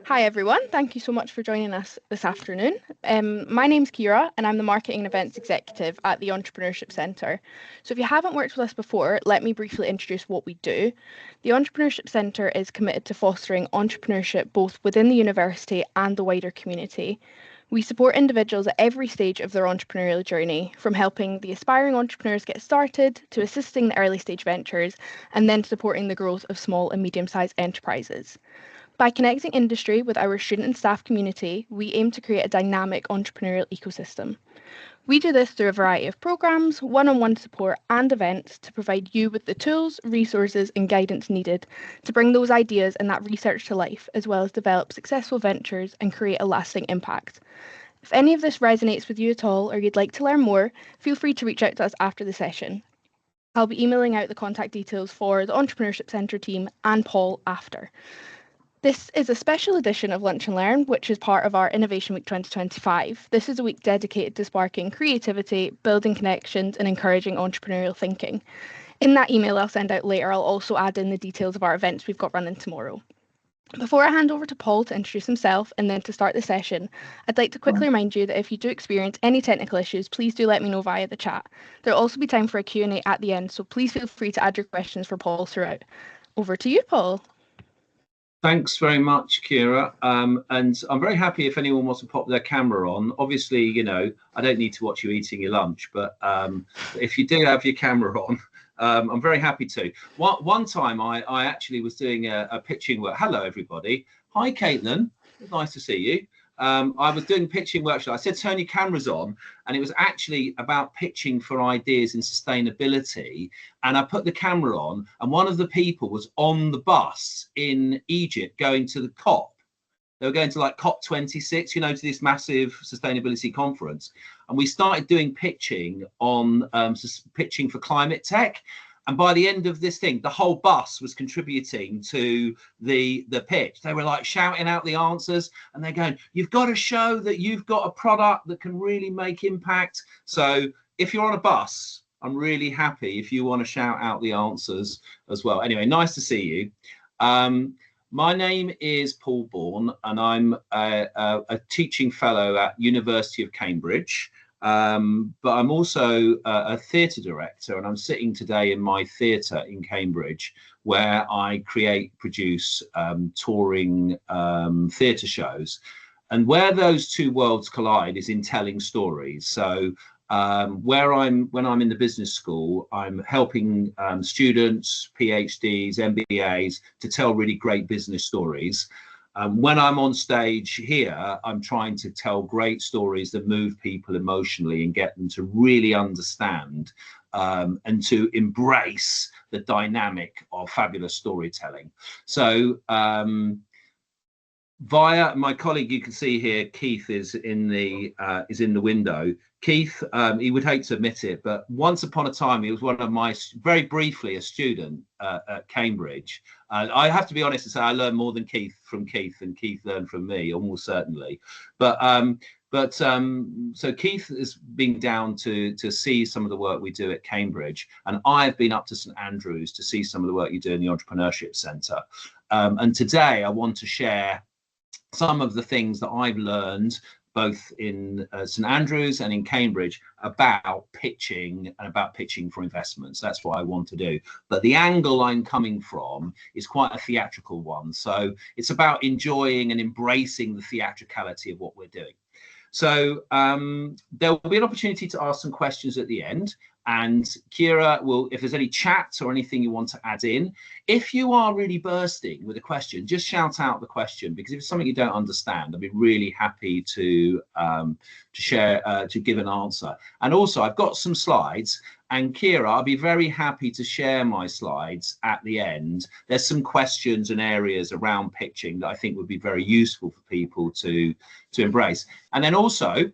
Hi everyone, thank you so much for joining us this afternoon. My name's Kira and I'm the Marketing and Events Executive at the Entrepreneurship Centre. So if you haven't worked with us before, let me briefly introduce what we do. The Entrepreneurship Centre is committed to fostering entrepreneurship both within the university and the wider community. We support individuals at every stage of their entrepreneurial journey, from helping the aspiring entrepreneurs get started to assisting the early stage ventures and then supporting the growth of small and medium-sized enterprises. By connecting industry with our student and staff community, we aim to create a dynamic entrepreneurial ecosystem. We do this through a variety of programs, one-on-one support and events to provide you with the tools, resources and guidance needed to bring those ideas and that research to life, as well as develop successful ventures and create a lasting impact. If any of this resonates with you at all or you'd like to learn more, feel free to reach out to us after the session. I'll be emailing out the contact details for the Entrepreneurship Centre team and Paul after. This is a special edition of Lunch and Learn, which is part of our Innovation Week 2025. This is a week dedicated to sparking creativity, building connections, and encouraging entrepreneurial thinking. In that email I'll send out later, I'll also add in the details of our events we've got running tomorrow. Before I hand over to Paul to introduce himself and then to start the session, I'd like to quickly remind you that if you do experience any technical issues, please do let me know via the chat. There'll also be time for a Q&A at the end, so please feel free to add your questions for Paul throughout. Over to you, Paul. Thanks very much, Kira. And I'm very happy if anyone wants to pop their camera on. Obviously, you know, I don't need to watch you eating your lunch, but if you do have your camera on, I'm very happy to. One time I actually was doing a pitching work. Hello, everybody. Hi, Caitlin. Nice to see you. I was doing pitching workshop. I said, turn your cameras on. And it was actually about pitching for ideas in sustainability. And I put the camera on and one of the people was on the bus in Egypt going to the COP. They were going to like COP26, you know, to this massive sustainability conference. And we started doing pitching on pitching for climate tech. And by the end of this thing, the whole bus was contributing to the pitch. They were like shouting out the answers and they're going, you've got to show that you've got a product that can really make impact. So if you're on a bus, I'm really happy if you want to shout out the answers as well. Anyway, nice to see you. My name is Paul Bourne and I'm a teaching fellow at University of Cambridge. But I'm also a theatre director and I'm sitting today in my theatre in Cambridge where I produce touring theatre shows. And where those two worlds collide is in telling stories. So when I'm in the business school, I'm helping students, PhDs, MBAs to tell really great business stories. When I'm on stage here, I'm trying to tell great stories that move people emotionally and get them to really understand and to embrace the dynamic of fabulous storytelling. So via my colleague, you can see here, Keith is in the window. Keith, he would hate to admit it, but once upon a time, he was one of my, very briefly, a student at Cambridge. I have to be honest and say I learned more than from Keith and Keith learned from me, almost certainly. So Keith has been down to see some of the work we do at Cambridge, and I've been up to St Andrews to see some of the work you do in the Entrepreneurship Centre. And today I want to share some of the things that I've learned both in St Andrews and in Cambridge about pitching and about pitching for investments. That's what I want to do. But the angle I'm coming from is quite a theatrical one. So it's about enjoying and embracing the theatricality of what we're doing. So there will be an opportunity to ask some questions at the end. And Kira will, if there's any chat or anything you want to add in, if you are really bursting with a question, just shout out the question, because if it's something you don't understand, I'd be really happy to share, to give an answer. And also, I've got some slides, and Kira, I'll be very happy to share my slides at the end. There's some questions and areas around pitching that I think would be very useful for people to embrace. And then also,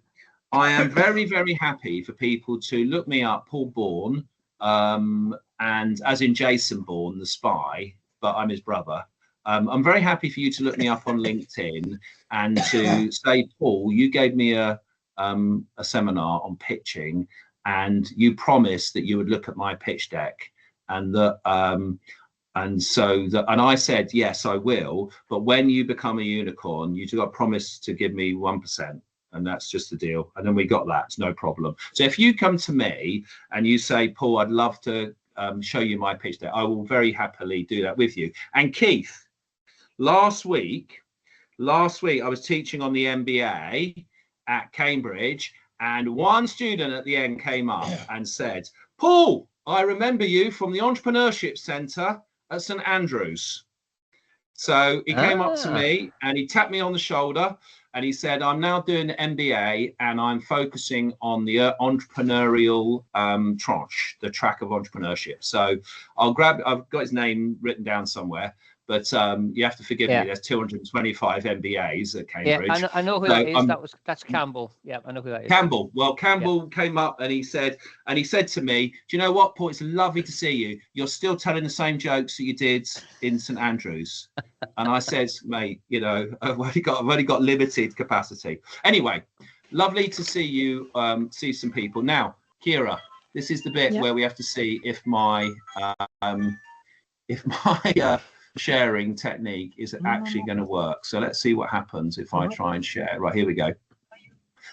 I am very, very happy for people to look me up, Paul Bourne, and as in Jason Bourne, the spy, but I'm his brother. I'm very happy for you to look me up on LinkedIn and to say, Paul, you gave me a seminar on pitching, and you promised that you would look at my pitch deck, and that And so and I said, yes, I will. But when you become a unicorn, you got to promise to give me 1%. And that's just the deal. And then we got that. It's no problem. So if you come to me and you say, Paul, I'd love to show you my pitch deck, I will very happily do that with you. And Keith, last week, I was teaching on the MBA at Cambridge, and one student at the end came up and said, Paul, I remember you from the Entrepreneurship Centre at St Andrews. So he came up to me and he tapped me on the shoulder and he said, I'm now doing an MBA and I'm focusing on the entrepreneurial tranche, the track of entrepreneurship. So I've got his name written down somewhere, but you have to forgive me. There's 225 MBAs at Cambridge. Yeah, I know who that is. That's Campbell. Yeah, I know who that is. Campbell. Well, Campbell came up and he said to me, do you know what, Paul? It's lovely to see you. You're still telling the same jokes that you did in St Andrews. And I said, mate, you know, I've only got limited capacity. Anyway, lovely to see you, see some people. Now, Kira, this is the bit where we have to see if my sharing technique is actually going to work. So let's see what happens if I try and share. Right, here we go.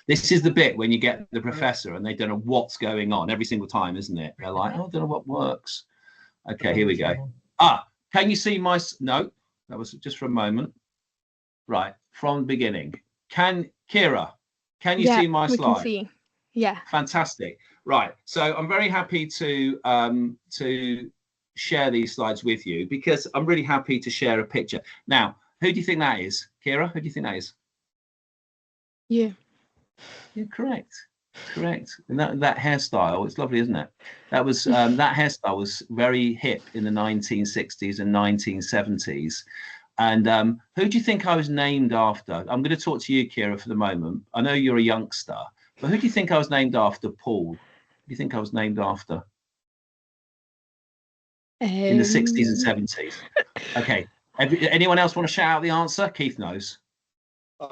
This is the bit when you get the professor and they don't know what's going on every single time, isn't it? They're like, oh, I don't know what works. Okay, here we go. Can you see my... No, that was just for a moment. Right, from the beginning. Kira, can you see my slide? Can see. Yeah. Fantastic. Right, so I'm very happy to share these slides with you because I'm really happy to share a picture. Now, who do you think that is? Kira, who do you think that is? Yeah. You're correct. And that hairstyle, it's lovely, isn't it? That was that hairstyle was very hip in the 1960s and 1970s. And who do you think I was named after? I'm going to talk to you, Kira, for the moment. I know you're a youngster, but who do you think I was named after, Paul? Who do you think I was named after? In the 60s and 70s. Okay. Anyone else want to shout out the answer? Keith knows.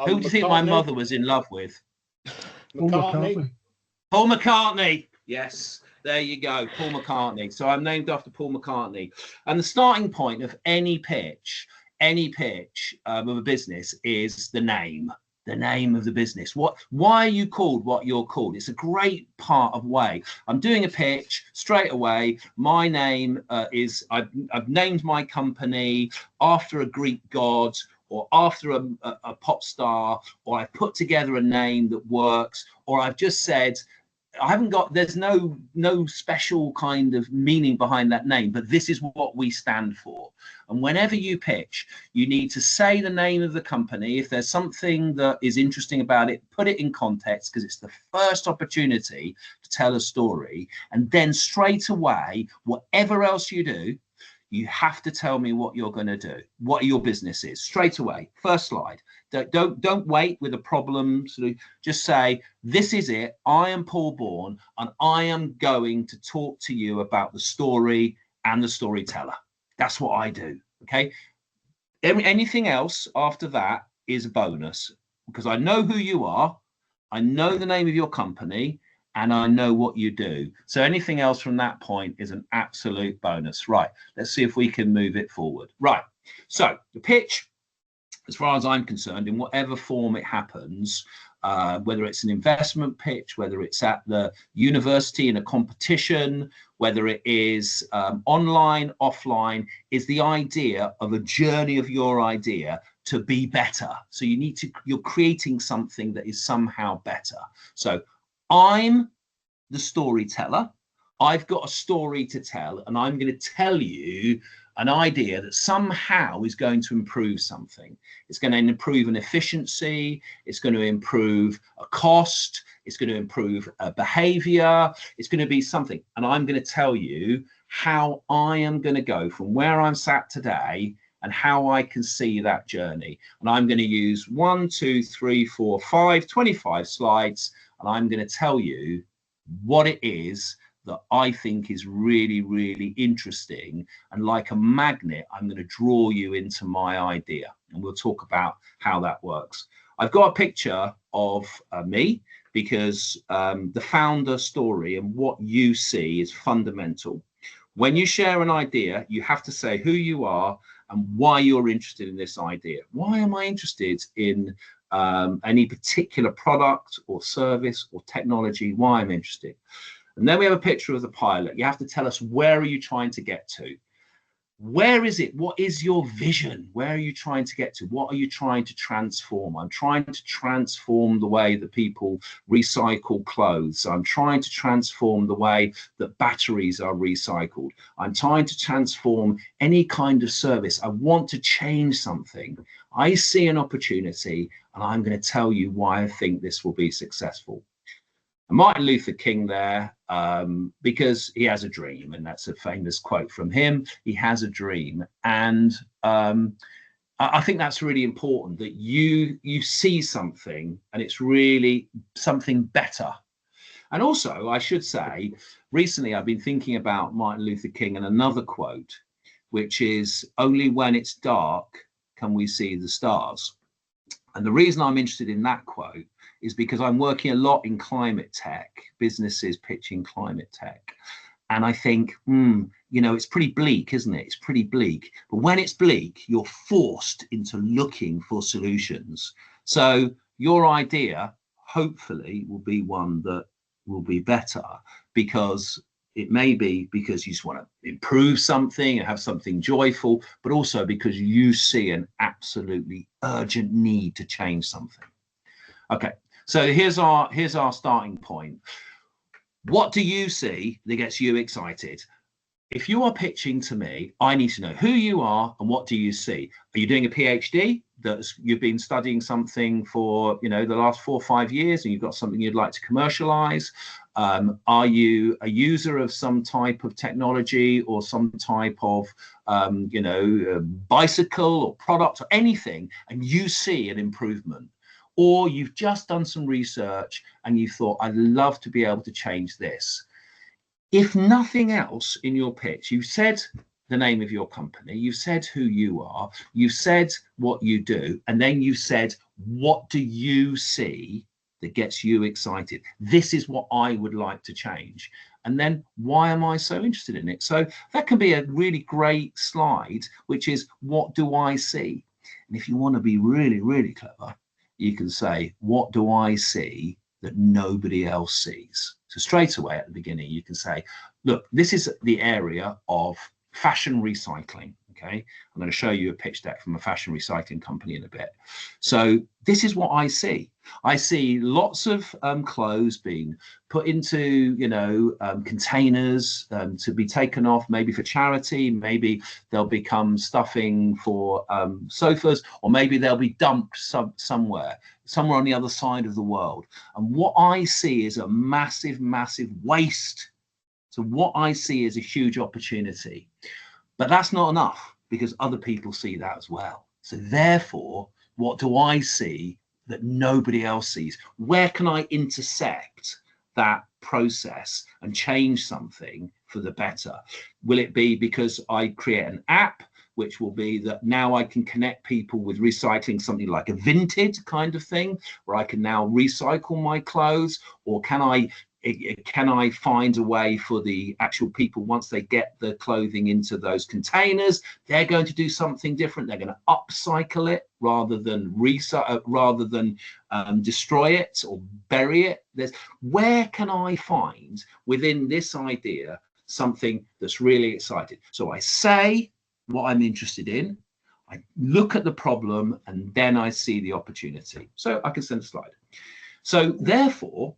Who do you think my mother was in love with? McCartney. Paul McCartney. Yes, there you go. Paul McCartney. So I'm named after Paul McCartney. And the starting point of any pitch of a business is the name of the business. Why are you called what you're called? It's a great part of way. I'm doing a pitch straight away. My name is, I've named my company after a Greek god or after a pop star, or I've put together a name that works, or I've just said, there's no special kind of meaning behind that name, but this is what we stand for. And whenever you pitch, you need to say the name of the company. If there's something that is interesting about it, put it in context, because it's the first opportunity to tell a story. And then straight away, whatever else you do, you have to tell me what you're going to do, what your business is, straight away. First slide. Don't wait with a problem. Just say, this is it. I am Paul Bourne, and I am going to talk to you about the story and the storyteller. That's what I do. Okay. Anything else after that is a bonus, because I know who you are. I know the name of your company, and I know what you do. So anything else from that point is an absolute bonus. Right, let's see if we can move it forward. Right, so the pitch, as far as I'm concerned, in whatever form it happens, whether it's an investment pitch, whether it's at the university in a competition, whether it is online, offline, is the idea of a journey of your idea to be better. So you're creating something that is somehow better. So I'm the storyteller. I've got a story to tell, and I'm going to tell you an idea that somehow is going to improve something. It's going to improve an efficiency. It's going to improve a cost. It's going to improve a behavior. It's going to be something. And I'm going to tell you how I am going to go from where I'm sat today and how I can see that journey. And I'm going to use 1, 2, 3, 4, 5, 25 slides. And I'm going to tell you what it is that I think is really, really interesting. And like a magnet, I'm going to draw you into my idea. And we'll talk about how that works. I've got a picture of me, because the founder story and what you see is fundamental. When you share an idea, you have to say who you are and why you're interested in this idea. Why am I interested in any particular product or service or technology? Why I'm interested. And then we have a picture of the pilot. You have to tell us, where are you trying to get to? Where is it? What is your vision? Where are you trying to get to? What are you trying to transform? I'm trying to transform the way that people recycle clothes. I'm trying to transform the way that batteries are recycled. I'm trying to transform any kind of service. I want to change something. I see an opportunity, and I'm going to tell you why I think this will be successful. Martin Luther King there, because he has a dream, and that's a famous quote from him. He has a dream, and I think that's really important, that you see something and it's really something better. And also, I should say, recently I've been thinking about Martin Luther King and another quote, which is, only when it's dark can we see the stars. And the reason I'm interested in that quote is because I'm working a lot in climate tech, businesses pitching climate tech. And I think, it's pretty bleak, isn't it? It's pretty bleak. But when it's bleak, you're forced into looking for solutions. So your idea, hopefully, will be one that will be better, because it may be because you just want to improve something and have something joyful, but also because you see an absolutely urgent need to change something. Okay, so here's our starting point. What do you see that gets you excited? If you are pitching to me, I need to know who you are and what do you see. Are you doing a PhD? You've been studying something for the last 4 or 5 years, and you've got something you'd like to commercialize? Are you a user of some type of technology or some type of bicycle or product or anything, and you see an improvement? Or you've just done some research and you thought, I'd love to be able to change this. If nothing else in your pitch, you've said the name of your company, you've said who you are, you've said what you do, and then you've said, what do you see that gets you excited? This is what I would like to change. And then, why am I so interested in it? So that can be a really great slide, which is, what do I see? And if you want to be really, really clever, you can say, what do I see that nobody else sees? So straight away at the beginning, you can say, look, this is the area of fashion recycling. Okay, I'm going to show you a pitch deck from a fashion recycling company in a bit. So this is what I see. I see lots of clothes being put into, containers to be taken off, maybe for charity. Maybe they'll become stuffing for sofas, or maybe they'll be dumped somewhere on the other side of the world. And what I see is a massive, massive waste. So what I see is a huge opportunity. But that's not enough, because other people see that as well. So therefore, what do I see that nobody else sees? Where can I intersect that process and change something for the better? Will it be because I create an app, which will be that now I can connect people with recycling, something like a vintage kind of thing, where I can now recycle my clothes? Or can I find a way for the actual people, once they get the clothing into those containers, they're going to do something different. They're going to upcycle it rather than destroy it or bury it. Where can I find within this idea something that's really exciting? So I say what I'm interested in, I look at the problem, and then I see the opportunity. So I can send a slide. So therefore,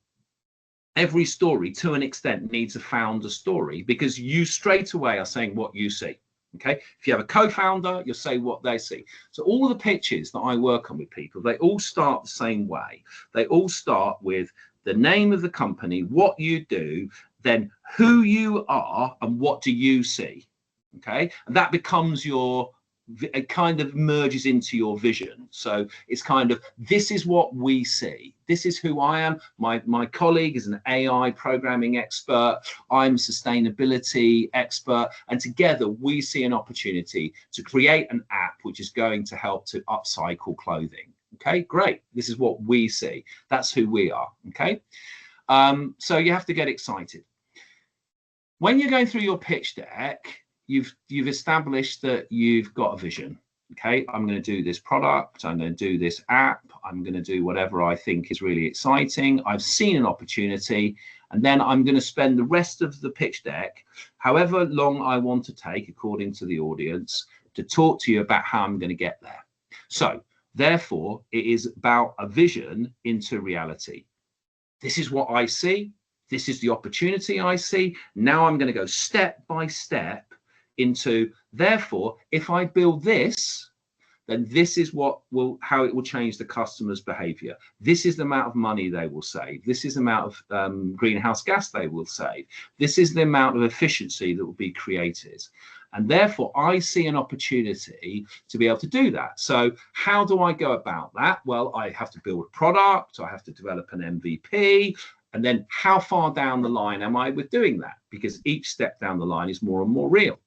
every story, to an extent, needs a founder story, because you straight away are saying what you see. Okay, if you have a co-founder, you'll say what they see. So all the pitches that I work on with people, they all start the same way. They all start with the name of the company, what you do, then who you are, and what do you see. Okay, and that becomes it kind of merges into your vision. So it's kind of, this is what we see. This is who I am. My colleague is an AI programming expert. I'm a sustainability expert. And together we see an opportunity to create an app which is going to help to upcycle clothing. Okay, great. This is what we see. That's who we are. Okay. So you have to get excited. when you're going through your pitch deck, you've established that you've got a vision. Okay, I'm going to do this product, I'm going to do this app, I'm going to do whatever I think is really exciting. I've seen an opportunity, and then I'm going to spend the rest of the pitch deck, however long I want to take according to the audience, to talk to you about how I'm going to get there. So therefore, it is about a vision into reality. This is what I see. This is the opportunity I see. Now I'm going to go step by step into, therefore, if I build this, then this is how it will change the customer's behavior. This is the amount of money they will save. This is the amount of greenhouse gas they will save. This is the amount of efficiency that will be created. And therefore, I see an opportunity to be able to do that. So how do I go about that? Well, I have to build a product. I have to develop an MVP. And then how far down the line am I with doing that? Because each step down the line is more and more real.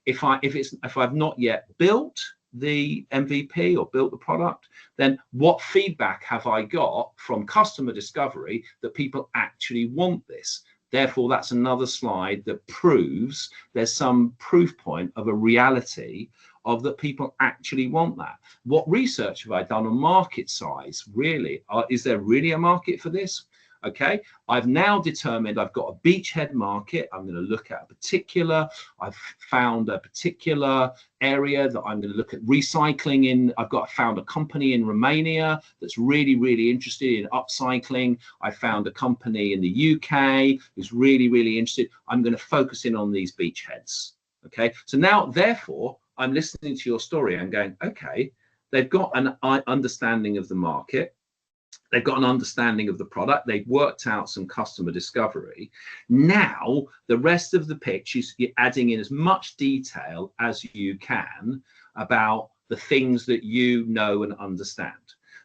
If I've not yet built the MVP or built the product, then what feedback have I got from customer discovery that people actually want this? Therefore, that's another slide that proves there's some proof point of a reality of that people actually want that. What research have I done on market size? Really, is there really a market for this? Okay, I've now determined I've got a beachhead market. I'm going to look at I've found a particular area that I'm going to look at recycling in. Found a company in Romania that's really, really interested in upcycling. I found a company in the UK who's really, really interested. I'm going to focus in on these beachheads. Okay, so now, therefore, I'm listening to your story and going, okay, they've got an understanding of the market. They've got an understanding of the product. They've worked out some customer discovery. Now, the rest of the pitch is you're adding in as much detail as you can about the things that you know and understand.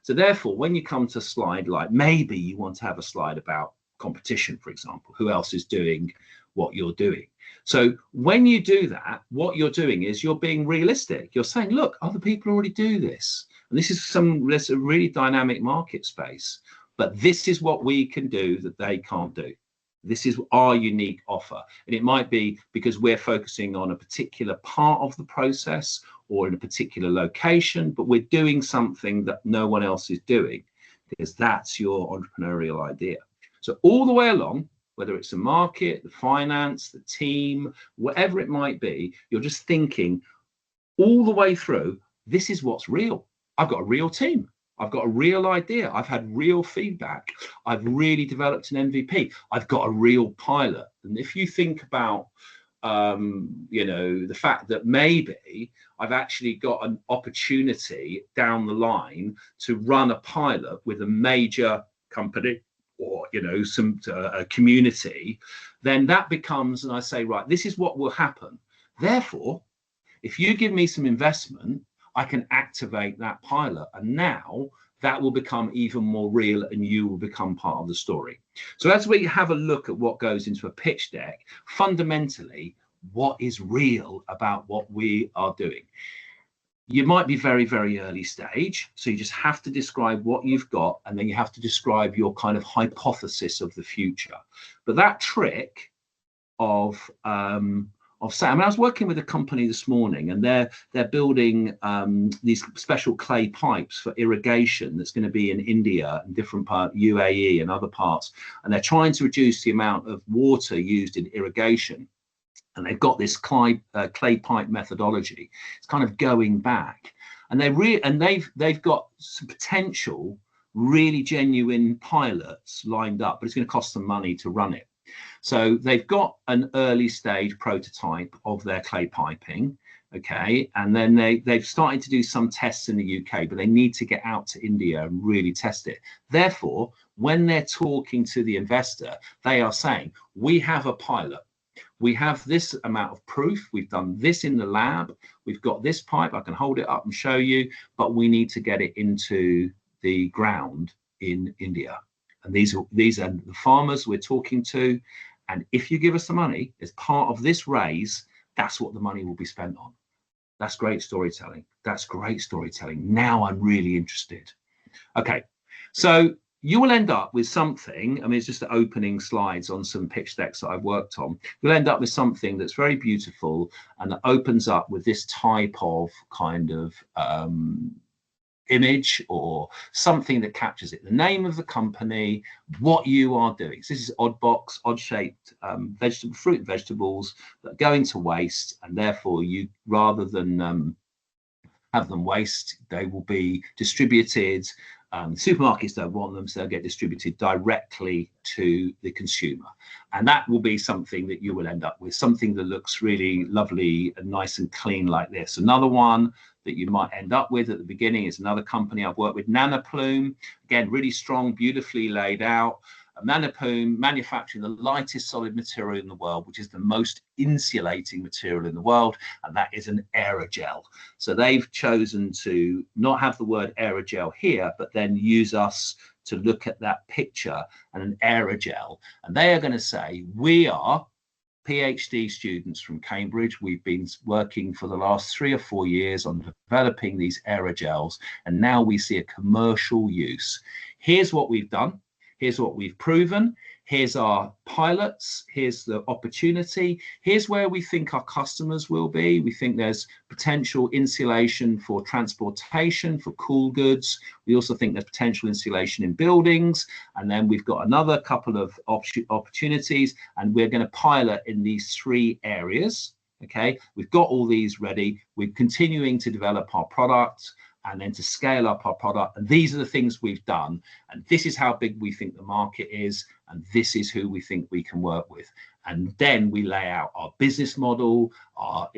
So therefore, when you come to a slide, like maybe you want to have a slide about competition, for example, who else is doing what you're doing. So when you do that, what you're doing is you're being realistic. You're saying, look, other people already do this. And this is a really dynamic market space, but this is what we can do that they can't do. This is our unique offer. And it might be because we're focusing on a particular part of the process or in a particular location, but we're doing something that no one else is doing, because that's your entrepreneurial idea. So all the way along, whether it's the market, the finance, the team, whatever it might be, you're just thinking all the way through, this is what's real. I've got a real team. I've got a real idea. I've had real feedback. I've really developed an MVP. I've got a real pilot. And if you think about, the fact that maybe I've actually got an opportunity down the line to run a pilot with a major company or, a community, then that becomes, and I say, right, this is what will happen. Therefore, if you give me some investment, I can activate that pilot, and now that will become even more real and you will become part of the story. So as we have a look at what goes into a pitch deck, fundamentally, what is real about what we are doing? You might be very, very early stage, so you just have to describe what you've got, and then you have to describe your kind of hypothesis of the future. But that trick of Sam. I was working with a company this morning, and they're building these special clay pipes for irrigation that's going to be in India and different parts, UAE and other parts, and they're trying to reduce the amount of water used in irrigation. And they've got this clay pipe methodology. It's kind of going back, and they've got some potential, really genuine pilots lined up, but it's going to cost them money to run it. So they've got an early stage prototype of their clay piping, okay, and then they've started to do some tests in the UK, but they need to get out to India and really test it. Therefore, when they're talking to the investor, they are saying, we have a pilot. We have this amount of proof. We've done this in the lab. We've got this pipe. I can hold it up and show you, but we need to get it into the ground in India. And these are the farmers we're talking to. And if you give us the money as part of this raise, that's what the money will be spent on. That's great storytelling. That's great storytelling. Now I'm really interested. Okay, so you will end up with something. I mean, it's just the opening slides on some pitch decks that I've worked on. You'll end up with something that's very beautiful and that opens up with this type of kind of image or something that captures it, the name of the company, what you are doing. So this is odd box, odd shaped vegetable, fruit and vegetables that are going to waste, and therefore you, rather than have them waste, they will be distributed. Supermarkets don't want them, so they'll get distributed directly to the consumer. And that will be something that you will end up with, something that looks really lovely and nice and clean like this. Another one that you might end up with at the beginning is another company I've worked with, Nanoplume. Again, really strong, beautifully laid out. Nanoplume manufacturing the lightest solid material in the world, which is the most insulating material in the world, and that is an aerogel. So they've chosen to not have the word aerogel here, but then use us to look at that picture and an aerogel. And they are going to say, we are PhD students from Cambridge. We've been working for the last 3 or 4 years on developing these aerogels, and now we see a commercial use. Here's what we've done. Here's what we've proven. Here's our pilots. Here's the opportunity. Here's where we think our customers will be. We think there's potential insulation for transportation, for cool goods. We also think there's potential insulation in buildings. And then we've got another couple of opportunities, and we're going to pilot in these 3 areas. Okay, we've got all these ready. We're continuing to develop our product and then to scale up our product. And these are the things we've done. And this is how big we think the market is. And this is who we think we can work with. And then we lay out our business model, our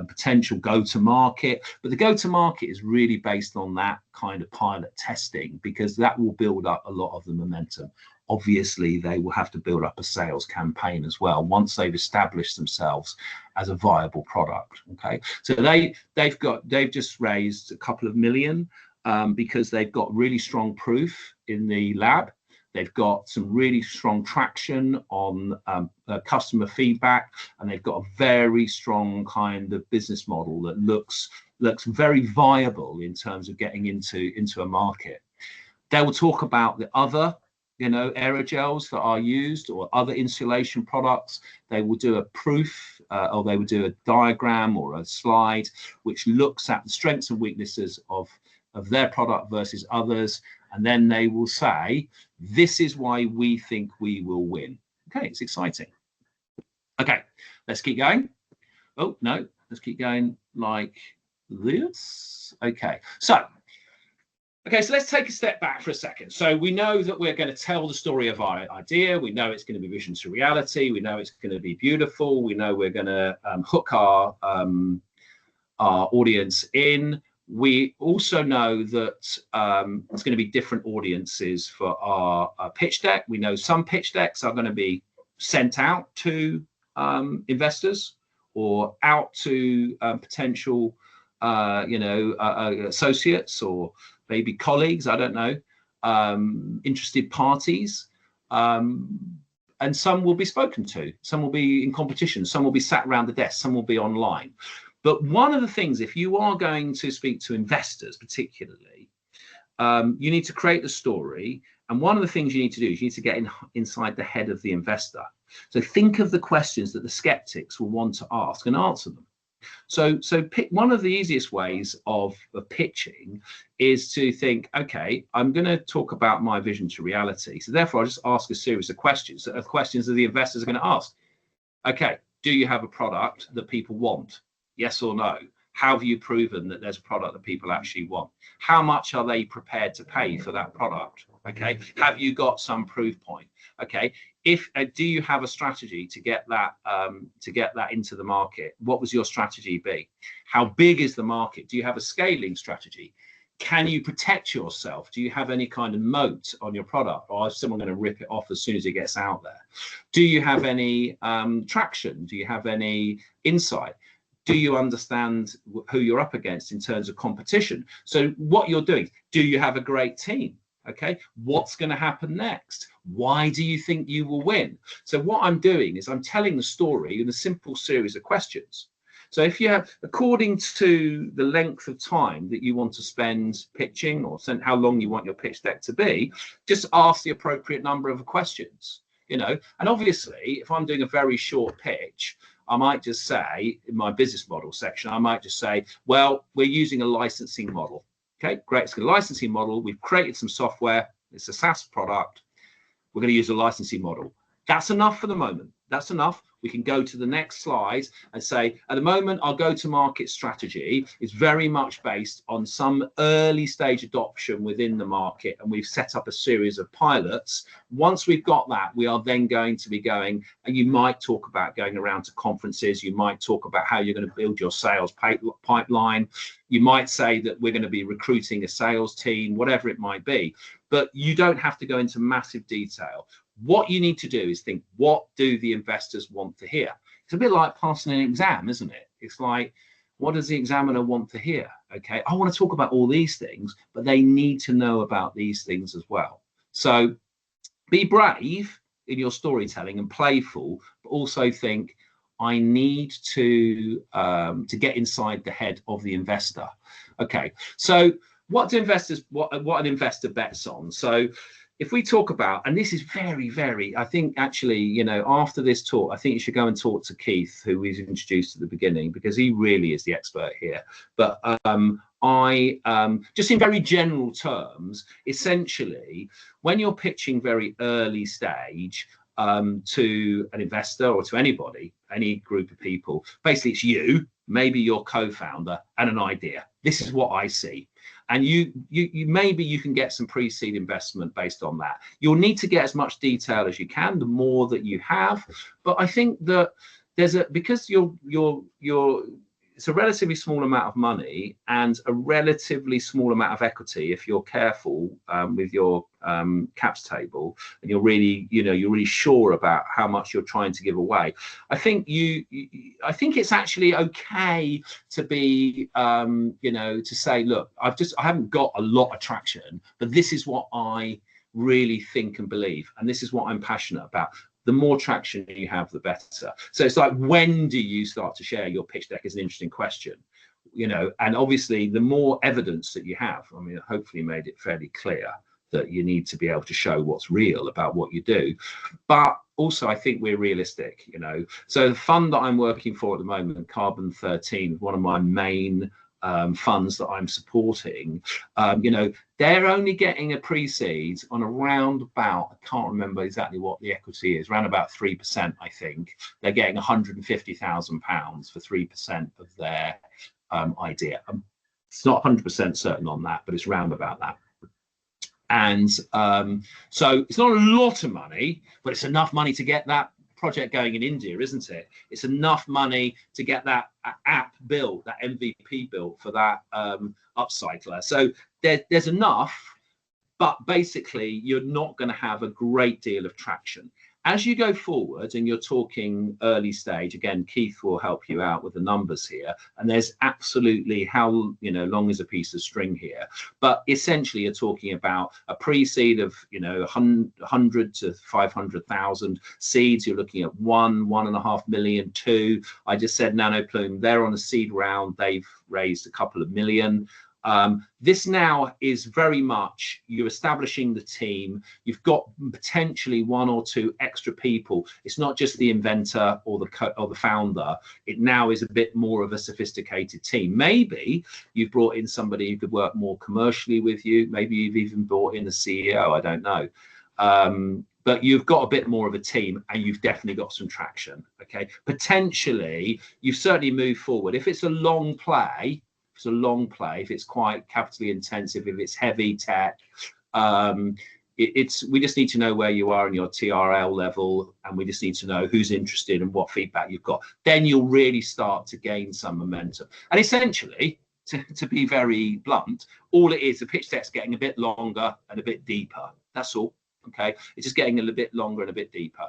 potential go-to-market. But the go-to-market is really based on that kind of pilot testing, because that will build up a lot of the momentum. Obviously, they will have to build up a sales campaign as well once they've established themselves as a viable product. Okay, so they've just raised a couple of million because they've got really strong proof in the lab. They've got some really strong traction on customer feedback, and they've got a very strong kind of business model that looks very viable in terms of getting into a market. They will talk about the other aerogels that are used or other insulation products. They will do a proof or they will do a diagram or a slide which looks at the strengths and weaknesses of their product versus others. And then they will say, this is why we think we will win. Okay, it's exciting. Okay, let's keep going. Oh, no, let's keep going like this. Okay, so let's take a step back for a second. So we know that we're going to tell the story of our idea. We know it's going to be vision to reality. We know it's going to be beautiful. We know we're going to hook our audience in. We also know that it's going to be different audiences for our pitch deck. We know some pitch decks are going to be sent out to investors or out to potential, associates or maybe colleagues, I don't know, interested parties. And some will be spoken to, some will be in competition, some will be sat around the desk, some will be online. But one of the things, if you are going to speak to investors particularly, you need to create the story. And one of the things you need to do is you need to get inside the head of the investor. So think of the questions that the skeptics will want to ask and answer them. So pick one of the easiest ways of pitching is to think, okay, I'm going to talk about my vision to reality. So therefore, I'll just ask a series of questions that the investors are going to ask. Okay, do you have a product that people want? Yes or no? How have you proven that there's a product that people actually want? How much are they prepared to pay for that product? Okay, have you got some proof point? Okay, do you have a strategy to get that into the market? What was your strategy be? How big is the market? Do you have a scaling strategy? Can you protect yourself? Do you have any kind of moat on your product, or is someone going to rip it off as soon as it gets out there? Do you have any traction? Do you have any insight? Do you understand who you're up against in terms of competition? So what you're doing, do you have a great team? Okay, what's going to happen next? Why do you think you will win? So what I'm doing is I'm telling the story in a simple series of questions. So if you have, according to the length of time that you want to spend pitching, or how long you want your pitch deck to be, just ask the appropriate number of questions, you know. And obviously, if I'm doing a very short pitch, I might just say, in my business model section, I might just say, well, we're using a licensing model. Okay, great. It's a licensing model. We've created some software. It's a SaaS product. We're going to use a licensing model. That's enough for the moment. That's enough. We can go to the next slide and say, at the moment, our go-to-market strategy is very much based on some early stage adoption within the market, and we've set up a series of pilots. Once we've got that, we are then going to be going, and you might talk about going around to conferences. You might talk about how you're going to build your sales pipeline. You might say that we're going to be recruiting a sales team, whatever it might be. But you don't have to go into massive detail. What you need to do is think, what do the investors want to hear? It's a bit like passing an exam, isn't it? It's like, what does the examiner want to hear? Okay, I want to talk about all these things, but they need to know about these things as well. So be brave in your storytelling and playful, but also think, I need to get inside the head of the investor. Okay, so what do investors, what an investor bets on? So if we talk about, and this is very, very, I think actually, you know, after this talk, I think you should go and talk to Keith, who we've introduced at the beginning, because he really is the expert here. But I just in very general terms, essentially, when you're pitching very early stage to an investor or to anybody, any group of people, basically it's you, maybe your co-founder, and an idea. This is what I see. And you maybe you can get some pre-seed investment based on that. You'll need to get as much detail as you can, the more that you have. But I think that there's because it's a relatively small amount of money and a relatively small amount of equity if you're careful with your caps table, and you're really, you know, you're really sure about how much you're trying to give away. I think I think it's actually okay to be, you know, to say, look, I haven't got a lot of traction, but this is what I really think and believe, and this is what I'm passionate about. The more traction you have, the better. So it's like, when do you start to share your pitch deck is an interesting question, you know, and obviously the more evidence that you have, I mean, hopefully made it fairly clear that you need to be able to show what's real about what you do. But also I think we're realistic, you know. So the fund that I'm working for at the moment, Carbon 13, one of my main funds that I'm supporting, you know, they're only getting a pre-seed on around about, I can't remember exactly what the equity is, around about 3%, I think. They're getting £150,000 for 3% of their idea. It's not 100% certain on that, but it's around about that. And so it's not a lot of money, but it's enough money to get that project going in India, isn't it? It's enough money to get that app built, that MVP built for that upcycler. So there's enough, but basically you're not going to have a great deal of traction. As you go forward and you're talking early stage, again, Keith will help you out with the numbers here. And there's absolutely how, you know, long is a piece of string here. But essentially you're talking about a pre-seed of, you know, 100 to 500,000 seeds. You're looking at 1.5 million, 2. I just said Nanoplume, they're on a seed round. They've raised a couple of million. This now is very much you're establishing the team. You've got potentially 1 or 2 extra people. It's not just the inventor or the founder. It now is a bit more of a sophisticated team. Maybe you've brought in somebody who could work more commercially with you. Maybe you've even brought in a CEO. I don't know. But you've got a bit more of a team, and you've definitely got some traction. Okay, potentially you've certainly moved forward. If it's a long play. It's a long play, if it's quite capitally intensive, if it's heavy tech, we just need to know where you are in your TRL level, and we just need to know who's interested and what feedback you've got. Then you'll really start to gain some momentum. And essentially, to be very blunt, all it is, the pitch deck's getting a bit longer and a bit deeper. That's all. Okay, it's just getting a little bit longer and a bit deeper.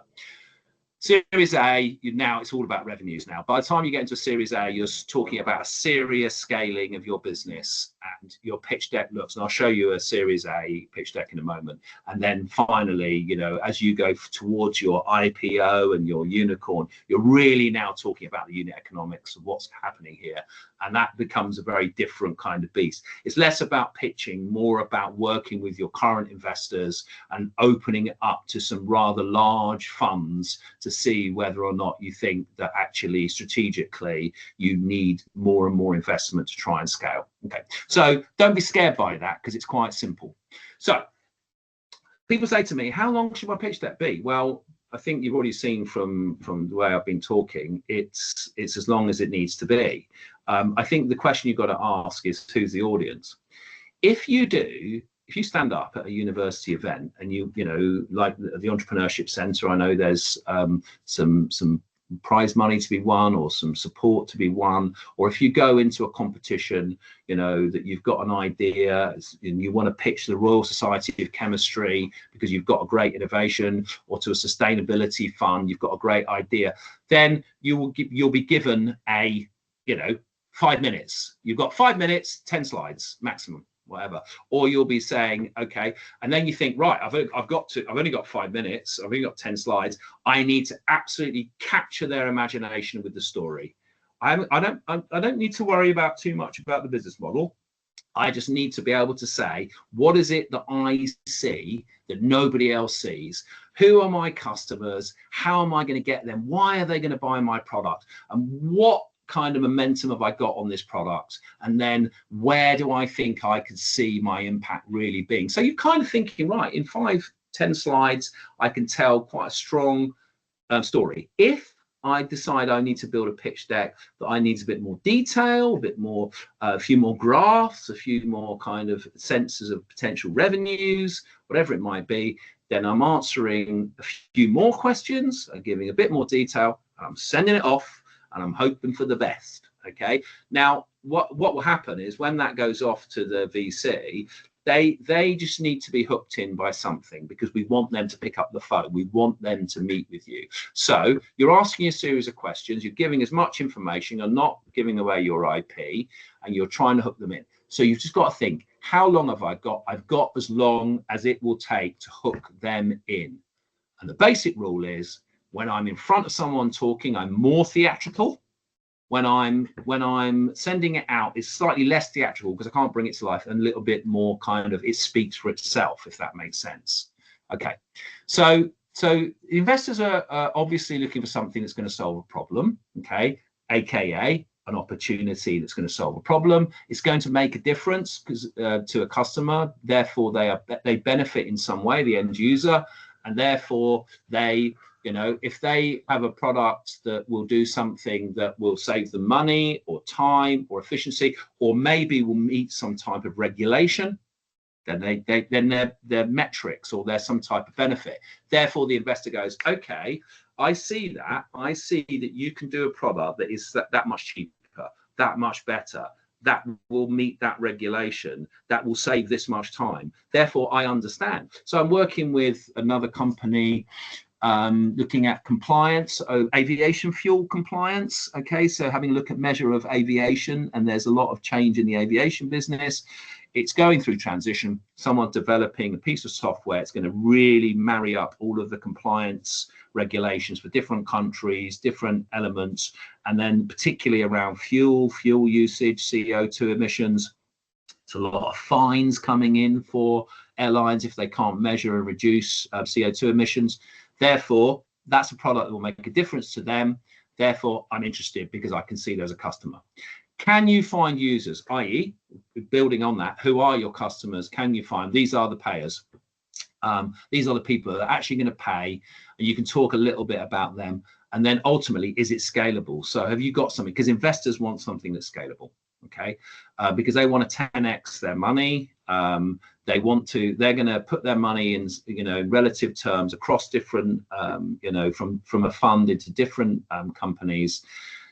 Series A, it's all about revenues now. By the time you get into a Series A, you're talking about a serious scaling of your business, and your pitch deck looks, and I'll show you a Series A pitch deck in a moment. And then finally, as you go towards your IPO and your unicorn, you're really now talking about the unit economics of what's happening here. And that becomes a very different kind of beast. It's less about pitching, more about working with your current investors and opening it up to some rather large funds to see whether or not you think that actually strategically you need more and more investment to try and scale. Okay, so don't be scared by that, because it's quite simple. So people say to me, how long should my pitch deck be? Well, I think you've already seen from the way I've been talking, it's as long as it needs to be. I think the question you've got to ask is, who's the audience? If you stand up at a university event and you like the Entrepreneurship Centre, I know there's some prize money to be won or some support to be won, or if you go into a competition, that you've got an idea and you want to pitch to the Royal Society of Chemistry because you've got a great innovation, or to a sustainability fund, you've got a great idea, then you'll be given 5 minutes. You've got 5 minutes, 10 slides maximum, whatever. Or you'll be saying, okay, and then you think, right, I've only got 5 minutes, I've only got 10 slides. I need to absolutely capture their imagination with the story. I don't need to worry about too much about the business model. I just need to be able to say, what is it that I see that nobody else sees? Who are my customers? How am I going to get them? Why are they going to buy my product? And what kind of momentum have I got on this product? And then where do I think I could see my impact really being? So you're kind of thinking, right, in 5-10 slides, I can tell quite a strong story. If I decide I need to build a pitch deck that I need a bit more detail, a bit more, a few more graphs, a few more kind of senses of potential revenues, whatever it might be, then I'm answering a few more questions, I'm giving a bit more detail, and I'm sending it off, and I'm hoping for the best. Okay. Now, what will happen is when that goes off to the VC, they just need to be hooked in by something, because we want them to pick up the phone. We want them to meet with you. So you're asking a series of questions. You're giving as much information. You're not giving away your IP, and you're trying to hook them in. So you've just got to think, how long have I got? I've got as long as it will take to hook them in. And the basic rule is, when I'm in front of someone talking, I'm more theatrical. When I'm sending it out, it's slightly less theatrical, because I can't bring it to life, and a little bit more kind of, it speaks for itself, if that makes sense. Okay, so investors are obviously looking for something that's going to solve a problem. Okay, aka an opportunity that's going to solve a problem. It's going to make a difference to a customer. Therefore, they benefit in some way, the end user, and therefore they, if they have a product that will do something that will save them money or time or efficiency, or maybe will meet some type of regulation, then they're metrics, or there's some type of benefit. Therefore, the investor goes, okay, I see that you can do a product that is that much cheaper, that much better, that will meet that regulation, that will save this much time. Therefore, I understand. So I'm working with another company looking at compliance, aviation fuel compliance. Okay, so having a look at measure of aviation, and there's a lot of change in the aviation business. It's going through transition. Someone developing a piece of software. It's going to really marry up all of the compliance regulations for different countries, different elements, and then particularly around fuel usage, CO2 emissions. It's a lot of fines coming in for airlines if they can't measure and reduce CO2 emissions. Therefore, that's a product that will make a difference to them. Therefore, I'm interested, because I can see there's a customer. Can you find users, i.e., building on that, who are your customers? Can you find, these are the payers. These are the people that are actually going to pay, and you can talk a little bit about them. And then ultimately, is it scalable? So have you got something? Because investors want something that's scalable, okay? Because they want to 10x their money. They're going to put their money in, in relative terms across different, from a fund into different companies.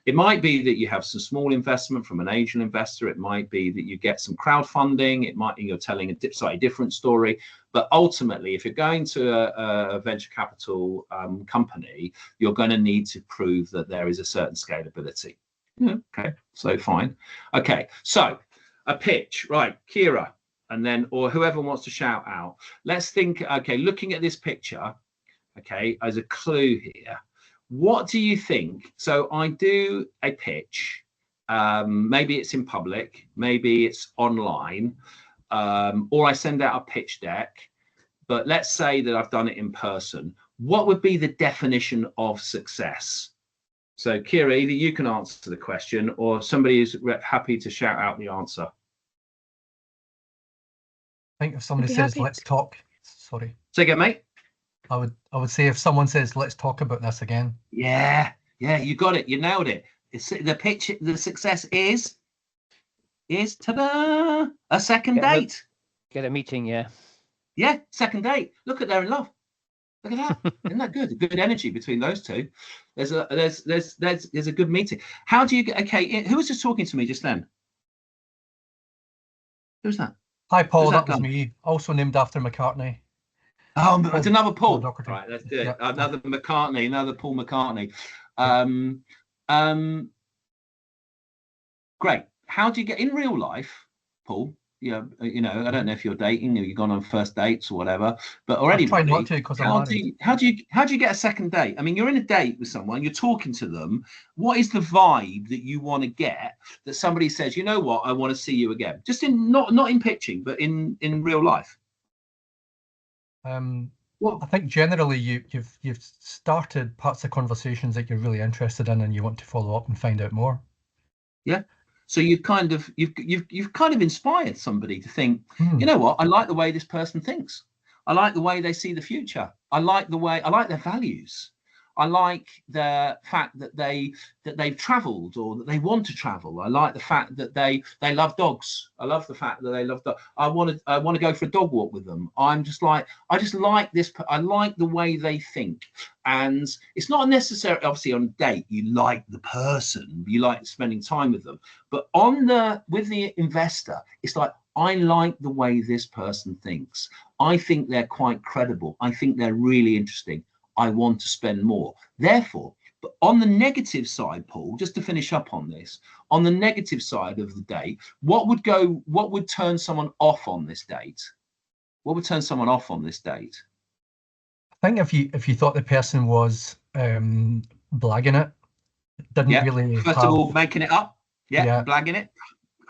It might be that you have some small investment from an angel investor. It might be that you get some crowdfunding. It might be you're telling a slightly different story. But ultimately, if you're going to a venture capital company, you're going to need to prove that there is a certain scalability. Okay, so fine. Okay, so a pitch, right, Kira, and then, or whoever wants to shout out. Let's think, okay, looking at this picture, okay, as a clue here, what do you think? So I do a pitch, maybe it's in public, maybe it's online, or I send out a pitch deck, but let's say that I've done it in person. What would be the definition of success? So Kira, either you can answer the question or somebody is happy to shout out the answer. I think if somebody says, let's talk, sorry. Say again, mate. I would say if someone says, let's talk about this again. Yeah, you got it. You nailed it. It's the pitch, the success is ta-da, a second date. Get a meeting, yeah. Yeah, second date. Look at they're in love. Look at that. Isn't that good? Good energy between those two. There's a good meeting. How do you get? Okay, who was just talking to me just then? Who's that? Hi, Paul. That was me. Also named after McCartney. Oh, it's another Paul. Paul right, let's do it. Yeah. Another McCartney. Another Paul McCartney. Great. How do you get in real life, Paul? You know, I don't know if you're dating or you've gone on first dates or whatever, but already. I try not to because I'm married. How do you get a second date? I mean, you're in a date with someone, you're talking to them. What is the vibe that you want to get that somebody says, you know what, I want to see you again? Just in not in pitching, but in real life. Well, I think generally you've started parts of conversations that you're really interested in and you want to follow up and find out more. Yeah. So you've kind of inspired somebody to think, you know what, I like the way this person thinks. I like the way they see the future. I like their values. I like the fact that they've traveled or that they want to travel. I like the fact that they love dogs. I love the fact that they love dogs. I want to go for a dog walk with them. I just like this. I like the way they think. And it's not necessarily, obviously on a date, you like the person, you like spending time with them. But with the investor, it's like, I like the way this person thinks. I think they're quite credible. I think they're really interesting. I want to spend more. Therefore, but on the negative side, Paul, just to finish up on this, on the negative side of the date, what would turn someone off on this date? What would turn someone off on this date? I think if you thought the person was blagging it, didn't really first of all making it up, blagging it,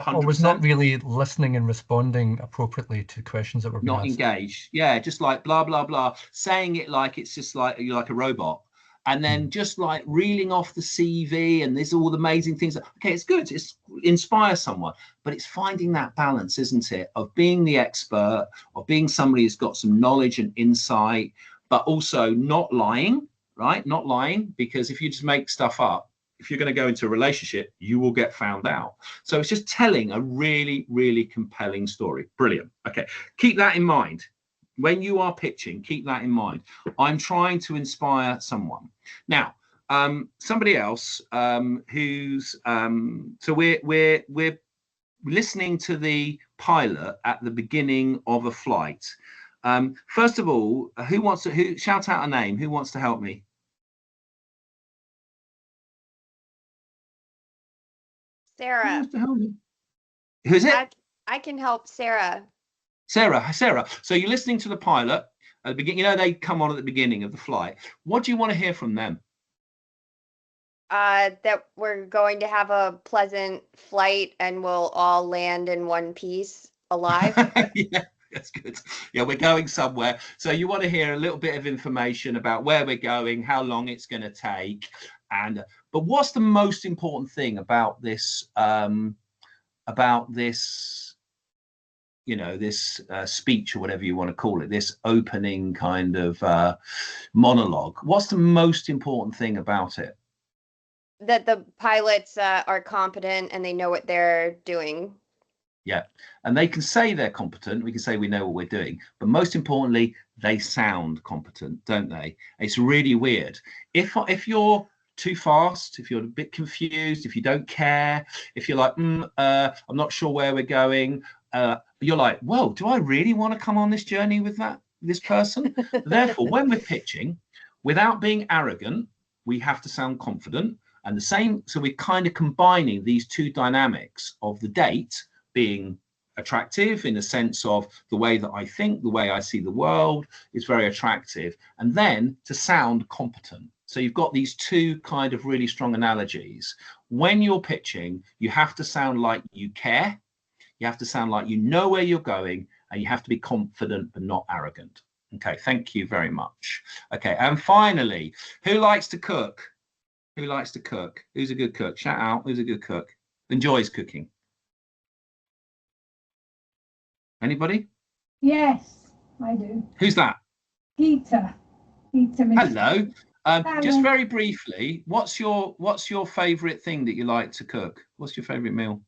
100%. Or was not really listening and responding appropriately to questions that were being not asked. Engaged, just like blah blah blah, saying it like it's just like you're like a robot, and then just like reeling off the CV and there's all the amazing things. Okay, it's good, it's inspire someone, but it's finding that balance, isn't it, of being the expert, of being somebody who's got some knowledge and insight, but also not lying, right? Not lying, because if you just make stuff up, if you're going to go into a relationship, you will get found out. So it's just telling a really, really compelling story. Brilliant. Okay, keep that in mind. When you are pitching, keep that in mind. I'm trying to inspire someone. Now, somebody else who's, so we're listening to the pilot at the beginning of a flight. First of all, who shout out a name? Who wants to help me? Sarah. Who's it? I can help, Sarah. Sarah. So you're listening to the pilot at the beginning. You know, they come on at the beginning of the flight. What do you want to hear from them? That we're going to have a pleasant flight and we'll all land in one piece alive. Yeah, that's good. Yeah, we're going somewhere. So you want to hear a little bit of information about where we're going, how long it's going to take, but what's the most important thing about this this speech, or whatever you want to call it, this opening kind of monologue? What's the most important thing about it? That the pilots are competent and they know what they're doing. Yeah, and they can say they're competent. We can say we know what we're doing, but most importantly, they sound competent, don't they? It's really weird. If you're too fast, if you're a bit confused, if you don't care, if you're like, I'm not sure where we're going, you're like, well, do I really want to come on this journey with this person? Therefore, when we're pitching, without being arrogant, we have to sound confident. And the same, so we're kind of combining these two dynamics of the date being attractive in the sense of the way that I think, the way I see the world is very attractive, and then to sound competent. So you've got these two kind of really strong analogies. When you're pitching, you have to sound like you care, you have to sound like you know where you're going, and you have to be confident but not arrogant. Okay, thank you very much. Okay, and finally, who likes to cook? Who likes to cook? Who's a good cook? Shout out, who's a good cook? Enjoys cooking? Anybody? Yes, I do. Who's that? Peter. Hello. Just very briefly, what's your favourite thing that you like to cook? What's your favourite meal?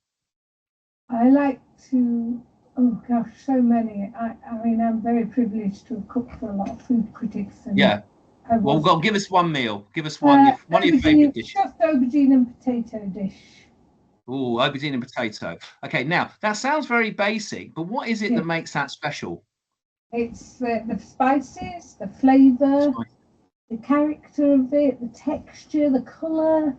I like to, oh gosh, so many. I mean, I'm very privileged to have cooked for a lot of food critics. And yeah. Well, give us one meal. Give us one of your favourite dishes. Stuffed aubergine and potato dish. Oh, aubergine and potato. Okay, now that sounds very basic, but what is it that makes that special? It's the spices, the flavour, the character of it, the texture, the colour,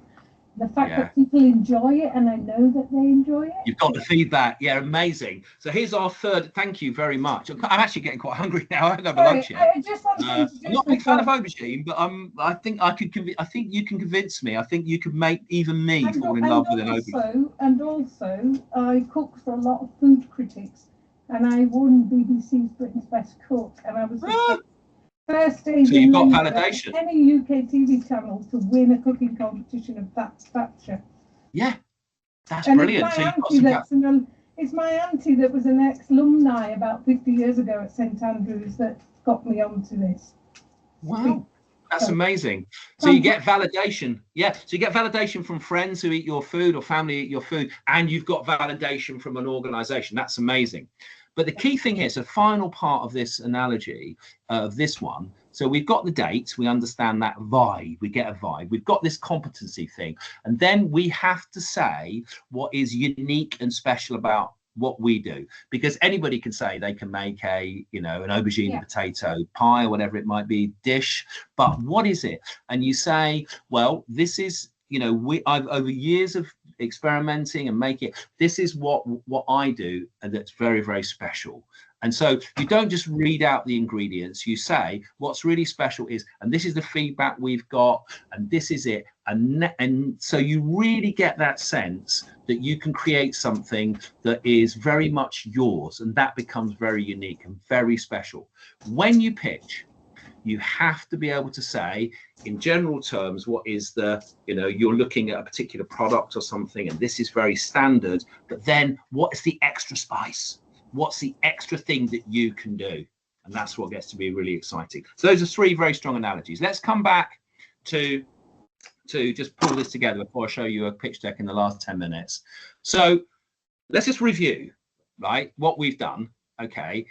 the fact that people enjoy it, and I know that they enjoy it. You've got the feedback. Yeah, amazing. So here's our third. Thank you very much. I'm actually getting quite hungry now. I haven't had lunch yet. I just want I'm not a big fan of aubergine, but I think I could. I think you can convince me. I think you could make even me fall in love with an aubergine. And also, I cook for a lot of food critics, and I won BBC's Britain's Best Cook, and I was the first so you've got validation. Any UK TV channel to win a cooking competition of that stature. Yeah, that's brilliant. It's my auntie that was an ex-alumni about 50 years ago at St Andrews that got me onto this. Wow, that's amazing. So you get validation. Yeah, so you get validation from friends who eat your food or family eat your food, and you've got validation from an organisation. That's amazing. But the key thing here is the final part of this analogy of this one. So we've got the date, we understand that vibe, we get a vibe, we've got this competency thing, and then we have to say what is unique and special about what we do, because anybody can say they can make an aubergine and potato pie or whatever it might be dish, but what is it? And you say, well, this is, I've over years of experimenting and making this is what I do, and that's very, very special. And so you don't just read out the ingredients, you say what's really special is, and this is the feedback we've got, and this is it, and so you really get that sense that you can create something that is very much yours, and that becomes very unique and very special. When you pitch, you have to be able to say in general terms what is the, you're looking at a particular product or something, and this is very standard, but then what is the extra spice? What's the extra thing that you can do? And that's what gets to be really exciting. So those are three very strong analogies. Let's come back to just pull this together before I show you a pitch deck in the last 10 minutes. So let's just review, right, what we've done. Okay.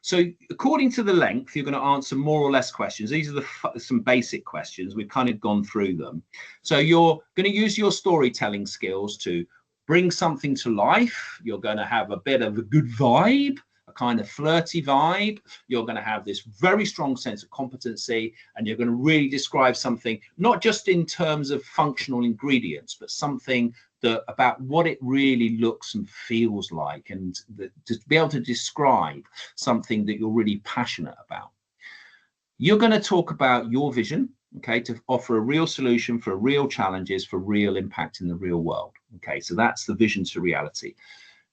So according to the length, you're going to answer more or less questions. These are some basic questions. We've kind of gone through them. So you're going to use your storytelling skills to bring something to life. You're going to have a bit of a good vibe, a kind of flirty vibe. You're going to have this very strong sense of competency, and you're going to really describe something, not just in terms of functional ingredients, but something that about what it really looks and feels like, and to be able to describe something that you're really passionate about. You're going to talk about your vision, okay, to offer a real solution for real challenges, for real impact in the real world. Okay, so that's the vision to reality.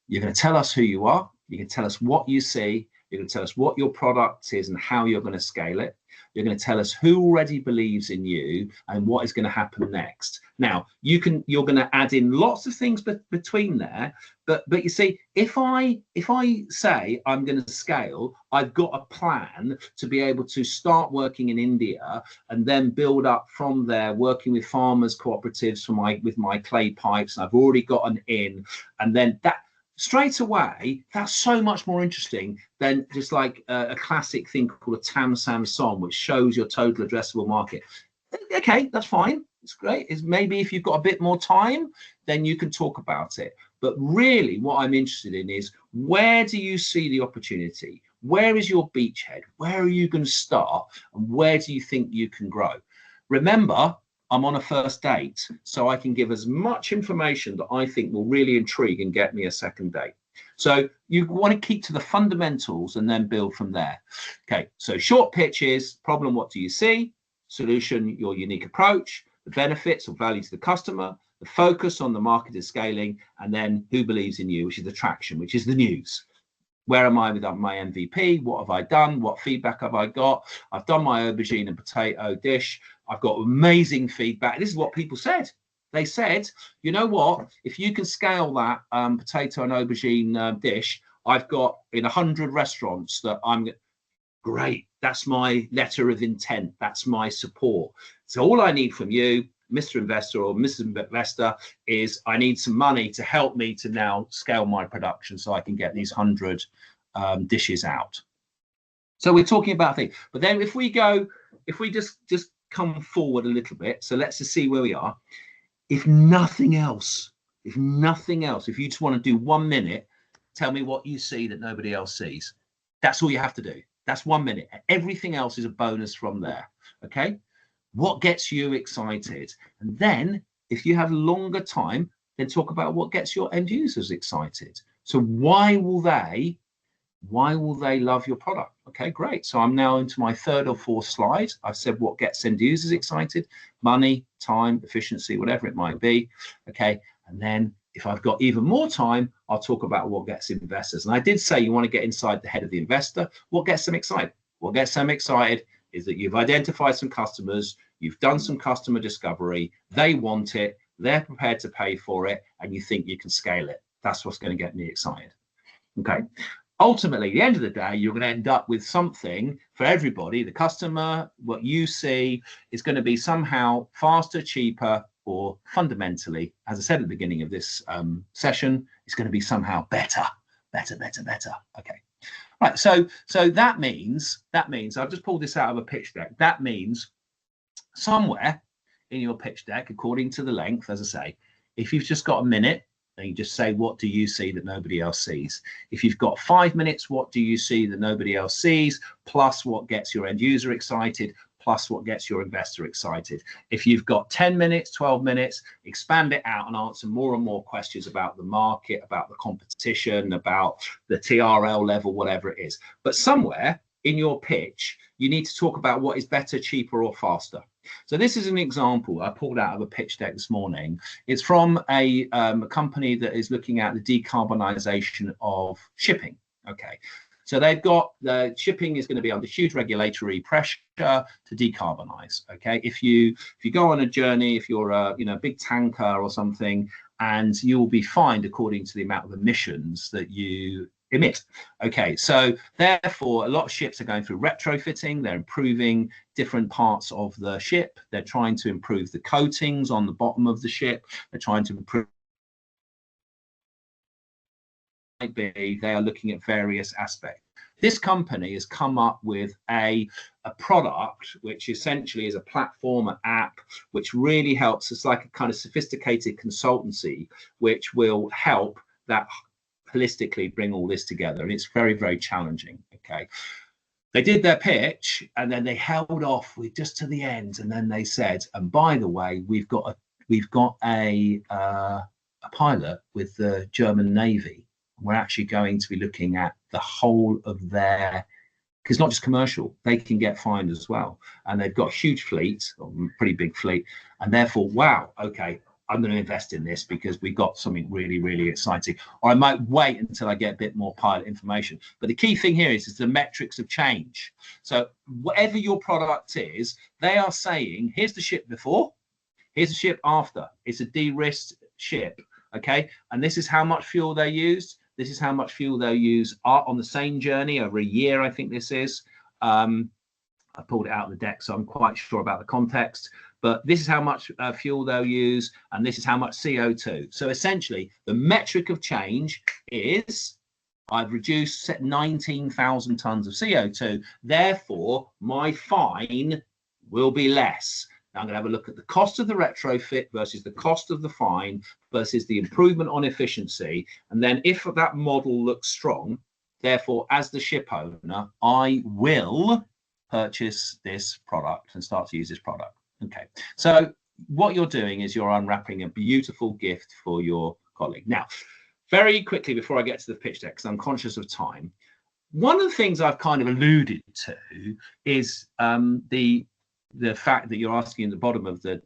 You're going to tell us who you are. You can tell us what you see. You're going to tell us what your product is and how you're going to scale it. You're going to tell us who already believes in you and what is going to happen next. Now, you're going to add in lots of things between there, but you see, if I say I'm going to scale, I've got a plan to be able to start working in India and then build up from there, working with farmers cooperatives with my clay pipes, and I've already got an in, and then that. Straight away, that's so much more interesting than just like a classic thing called a Tam Sam song, which shows your total addressable market. Okay, that's fine. It's great. It's maybe if you've got a bit more time, then you can talk about it. But really what I'm interested in is, where do you see the opportunity? Where is your beachhead? Where are you going to start? And where do you think you can grow? Remember, I'm on a first date, so I can give as much information that I think will really intrigue and get me a second date. So you want to keep to the fundamentals and then build from there. Okay, so short pitch is problem, what do you see? Solution, your unique approach, the benefits or value to the customer, the focus on the market is scaling, and then who believes in you, which is the traction, which is the news. Where am I with my MVP? What have I done? What feedback have I got? I've done my aubergine and potato dish. I've got amazing feedback. This is what people said. They said, you know what? If you can scale that potato and aubergine dish, I've got in 100 restaurants that I'm great. That's my letter of intent. That's my support. So all I need from you, Mr. Investor or Mrs. Investor, is I need some money to help me to now scale my production so I can get these 100 dishes out. So we're talking about things. But then if we just come forward a little bit, so let's just see where we are. If nothing else, if you just want to do 1 minute, tell me what you see that nobody else sees. That's all you have to do. That's 1 minute. Everything else is a bonus from there. Okay. What gets you excited? And then if you have longer time, then talk about what gets your end users excited. So why will they love your product? Okay, great. So I'm now into my third or fourth slide. I've said what gets end users excited: money, time, efficiency, whatever it might be. Okay. And then if I've got even more time, I'll talk about what gets investors. And I did say you want to get inside the head of the investor. What gets them excited? What gets them excited is that you've identified some customers, you've done some customer discovery, they want it, they're prepared to pay for it, and you think you can scale it. That's what's going to get me excited. Okay. Ultimately, at the end of the day, you're going to end up with something for everybody. The customer, what you see, is going to be somehow faster, cheaper, or fundamentally, as I said at the beginning of this session, it's going to be somehow better. Okay. Right, so that means I've just pulled this out of a pitch deck. That means somewhere in your pitch deck, according to the length, as I say, if you've just got a minute, then you just say, what do you see that nobody else sees? If you've got 5 minutes, what do you see that nobody else sees? Plus what gets your end user excited, plus what gets your investor excited. If you've got 10 minutes, 12 minutes, expand it out and answer more and more questions about the market, about the competition, about the TRL level, whatever it is. But somewhere in your pitch, you need to talk about what is better, cheaper, or faster. So this is an example I pulled out of a pitch deck this morning. It's from a company that is looking at the decarbonisation of shipping. Okay. So they've got the shipping is going to be under huge regulatory pressure to decarbonize. Okay, if you go on a journey, if you're a big tanker or something, and you will be fined according to the amount of emissions that you emit. Okay, so therefore a lot of ships are going through retrofitting. They're improving different parts of the ship. They're trying to improve the coatings on the bottom of the ship. They're trying to improve. They are looking at various aspects. This company has come up with a product which essentially is a platform, an app, which really helps. It's like a kind of sophisticated consultancy which will help that holistically bring all this together, and it's very, very challenging. Okay, they did their pitch and then they held off with just to the end, and then they said, and by the way, we've got a pilot with the German Navy. We're actually going to be looking at the whole of their, because it's not just commercial, they can get fined as well. And they've got a huge fleet, or a pretty big fleet. And therefore, wow, okay, I'm going to invest in this because we got something really, really exciting. Or I might wait until I get a bit more pilot information. But the key thing here is the metrics of change. So whatever your product is, they are saying, here's the ship before, here's the ship after. It's a de-risked ship, okay? And this is how much fuel they used. This is how much fuel they'll use on the same journey over a year, I think this is. I pulled it out of the deck, so I'm quite sure about the context. But this is how much fuel they'll use, and this is how much CO2. So essentially, the metric of change is I've reduced 19,000 tons of CO2. Therefore, my fine will be less. I'm going to have a look at the cost of the retrofit versus the cost of the fine versus the improvement on efficiency. And then if that model looks strong, therefore, as the ship owner, I will purchase this product and start to use this product. Okay, so what you're doing is you're unwrapping a beautiful gift for your colleague. Now, very quickly before I get to the pitch deck, because I'm conscious of time, one of the things I've kind of alluded to is the fact that you're asking in the bottom of the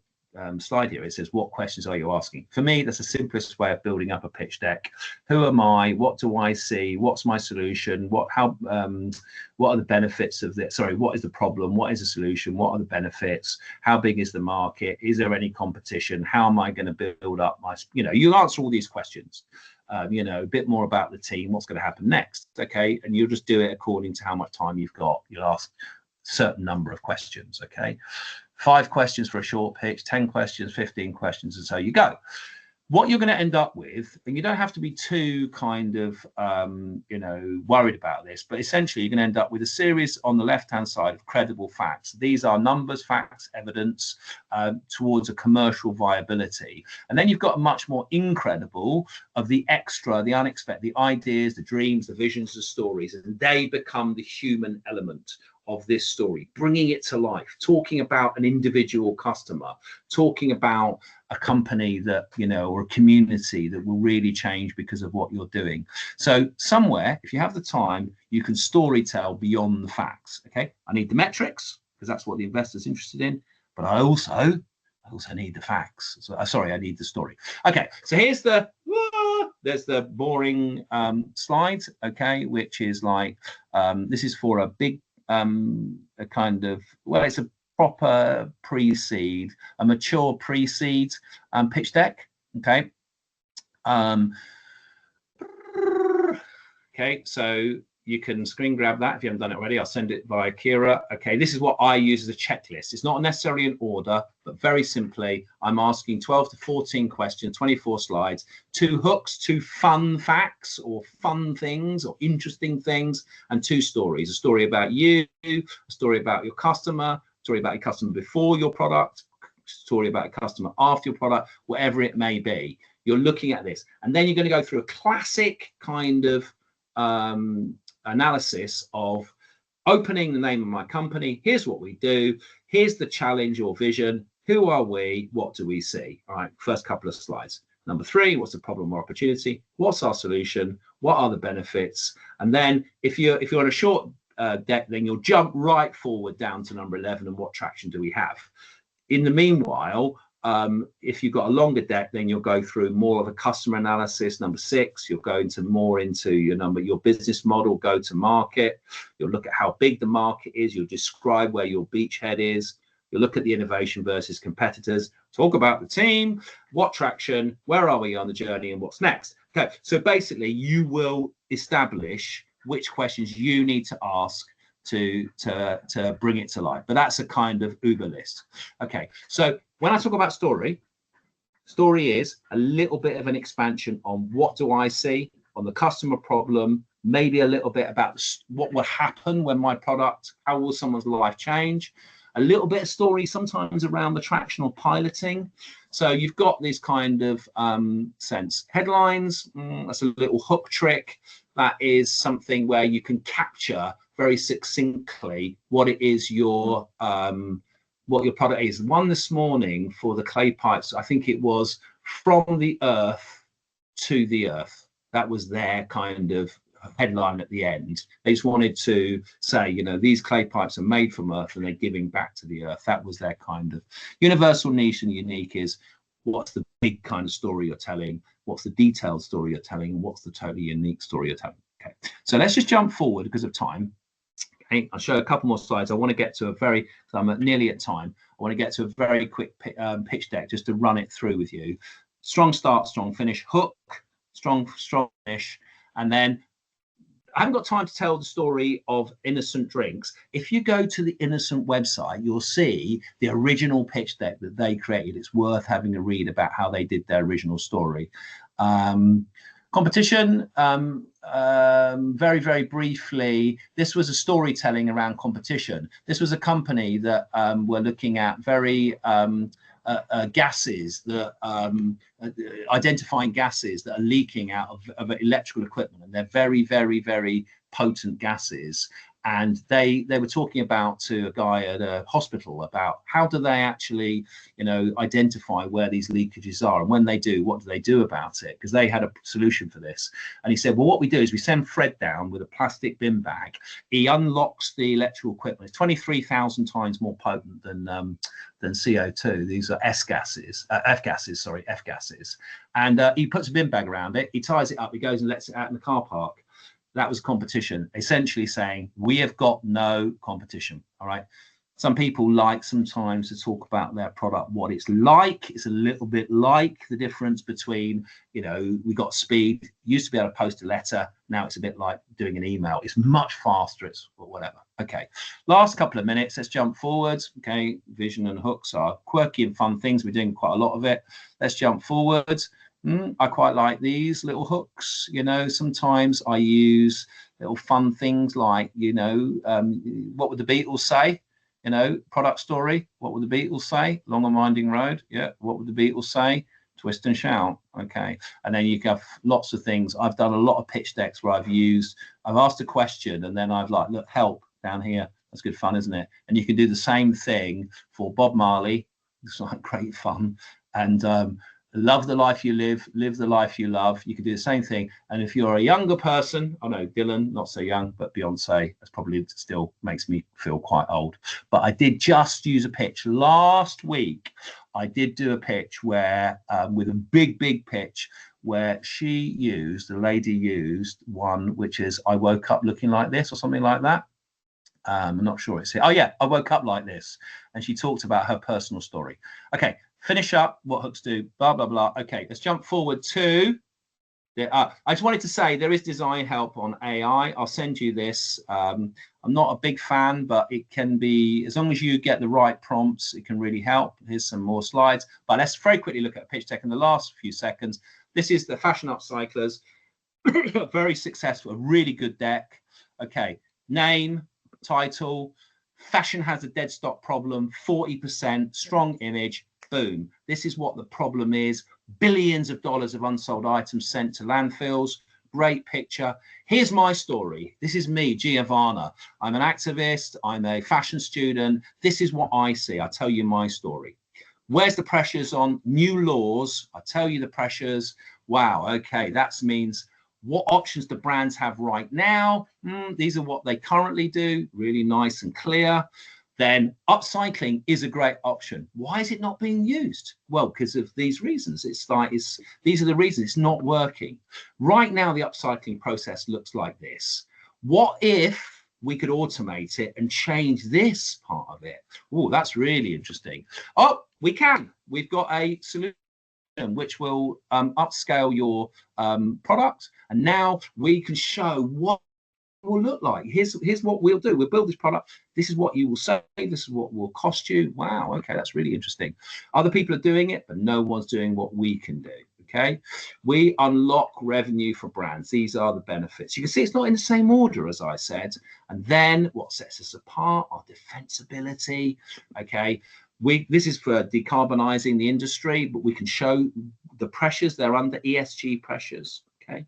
slide here. It says, what questions are you asking? For me, that's the simplest way of building up a pitch deck. Who am I? What do I see? What's my solution? What are the benefits of this? Sorry, what is the problem? What is the solution? What are the benefits? How big is the market? Is there any competition? How am I going to build up my, you answer all these questions. A bit more about the team, what's going to happen next, okay? And you'll just do it according to how much time you've got. You'll ask a certain number of questions, okay? 5 questions for a short pitch, 10 questions, 15 questions, and so you go. What you're going to end up with, and you don't have to be too kind of, worried about this, but essentially you're going to end up with a series on the left-hand side of credible facts. These are numbers, facts, evidence towards a commercial viability. And then you've got a much more incredible of the extra, the unexpected, the ideas, the dreams, the visions, the stories, and they become the human element of this story, bringing it to life, talking about an individual customer, talking about a company that, or a community that will really change because of what you're doing. So somewhere, if you have the time, you can story tell beyond the facts. Okay, I need the metrics because that's what the investor's interested in, but I also need the facts. So, I need the story. Okay, so here's there's the boring slide, okay, which is like, this is for a big, a kind of, it's a proper pre-seed, a mature pre-seed pitch deck, okay. Okay, so you can screen grab that if you haven't done it already. I'll send it via Kira. Okay, this is what I use as a checklist. It's not necessarily in order, but very simply, I'm asking 12 to 14 questions, 24 slides, 2 hooks, 2 fun facts or fun things or interesting things, and 2 stories. A story about you, a story about your customer, a story about your customer before your product, a story about a customer after your product, whatever it may be. You're looking at this. And then you're going to go through a classic kind of analysis of opening the name of my company. Here's what we do. Here's the challenge or vision. Who are we? What do we see? All right, first couple of slides. Number 3, what's the problem or opportunity? What's our solution? What are the benefits? And then if you're on a short deck, then you'll jump right forward down to number 11 and what traction do we have? In the meanwhile, if you've got a longer deck, then you'll go through more of a customer analysis. Number 6, you'll go more into your business model, go to market. You'll look at how big the market is. You'll describe where your beachhead is. You'll look at the innovation versus competitors. Talk about the team, what traction, where are we on the journey, and what's next. Okay, so basically you will establish which questions you need to ask to bring it to life. But that's a kind of Uber list. Okay, so when I talk about story is a little bit of an expansion on what do I see on the customer problem, maybe a little bit about what will happen when my product, how will someone's life change, a little bit of story sometimes around the traction or piloting. So you've got this kind of sense. Headlines, that's a little hook trick. That is something where you can capture very succinctly what it is what your product is. One this morning for the clay pipes, I think it was from the earth to the earth. That was their kind of headline at the end. They just wanted to say, these clay pipes are made from earth and they're giving back to the earth. That was their kind of universal, niche, and unique is what's the big kind of story you're telling, what's the detailed story you're telling, and what's the totally unique story you're telling. Okay, so let's just jump forward because of time. Okay, I'll show a couple more slides. I want to get to I'm nearly at time. I want to get to a very quick pitch deck just to run it through with you. Strong start, strong finish, hook, strong finish, and then I haven't got time to tell the story of Innocent Drinks. If you go to the Innocent website, you'll see the original pitch deck that they created. It's worth having a read about how they did their original story. Competition, very, very briefly, this was a storytelling around competition. This was a company that were looking at very gases that identifying gases that are leaking out of electrical equipment, and they're very, very, very potent gases. And they were talking about to a guy at a hospital about how do they actually, identify where these leakages are, and when they do, what do they do about it? Because they had a solution for this. And he said, well, what we do is we send Fred down with a plastic bin bag. He unlocks the electrical equipment. It's 23,000 times more potent than CO2. These are F gases. And he puts a bin bag around it. He ties it up. He goes and lets it out in the car park. That was competition, essentially saying we have got no competition. All right. Some people like sometimes to talk about their product, what it's like. It's a little bit like the difference between, we got speed, used to be able to post a letter. Now it's a bit like doing an email. It's much faster. It's whatever. Okay. Last couple of minutes. Let's jump forwards. Okay. Vision and hooks are quirky and fun things. We're doing quite a lot of it. Let's jump forwards. I quite like these little hooks. Sometimes I use little fun things like, what would the Beatles say? Product story. What would the Beatles say? Long and winding road. Yeah. What would the Beatles say? Twist and shout. Okay. And then you have lots of things. I've done a lot of pitch decks where I've asked a question and then I've look, help down here. That's good fun, isn't it? And you can do the same thing for Bob Marley. It's like great fun. And, love the life you live the life you love. You can do the same thing. And if you're a younger person, I know Dylan, not so young, but Beyonce, that's probably still makes me feel quite old. But I did just use a pitch last week. I did do a pitch where, with a big pitch, where the lady used one, which is, I woke up looking like this or something like that. I'm not sure it's here. Oh yeah, I woke up like this. And she talked about her personal story. Okay. Finish up what hooks do, blah, blah, blah. Okay, let's jump forward to, I just wanted to say there is design help on AI. I'll send you this. I'm not a big fan, but it can be, as long as you get the right prompts, it can really help. Here's some more slides, but let's very quickly look at a pitch deck in the last few seconds. This is the Fashion Upcyclers, very successful, a really good deck. Okay, name, title, fashion has a dead stock problem, 40%, strong image. Boom. This is what the problem is. Billions of dollars of unsold items sent to landfills. Great picture. Here's my story. This is me, Giovanna. I'm an activist. I'm a fashion student. This is what I see. I tell you my story. Where's the pressures on new laws? I tell you the pressures. Wow. Okay. That means what options do brands have right now? These are what they currently do. Really nice and clear. Then upcycling is a great option. Why is it not being used? Well, because of these reasons. These are the reasons it's not working. Right now, the upcycling process looks like this. What if we could automate it and change this part of it? Oh, that's really interesting. Oh, we can. We've got a solution which will upscale your product. And now we can show what will look like. Here's what we'll do. We'll build this product. This is what you will save. This is what will cost you. Wow. Okay, that's really interesting. Other people are doing it, but no one's doing what we can do. Okay, we unlock revenue for brands. These are the benefits. You can see it's not in the same order as I said. And then what sets us apart? Our defensibility. Okay, this is for decarbonizing the industry, but we can show the pressures. They're under ESG pressures. Okay,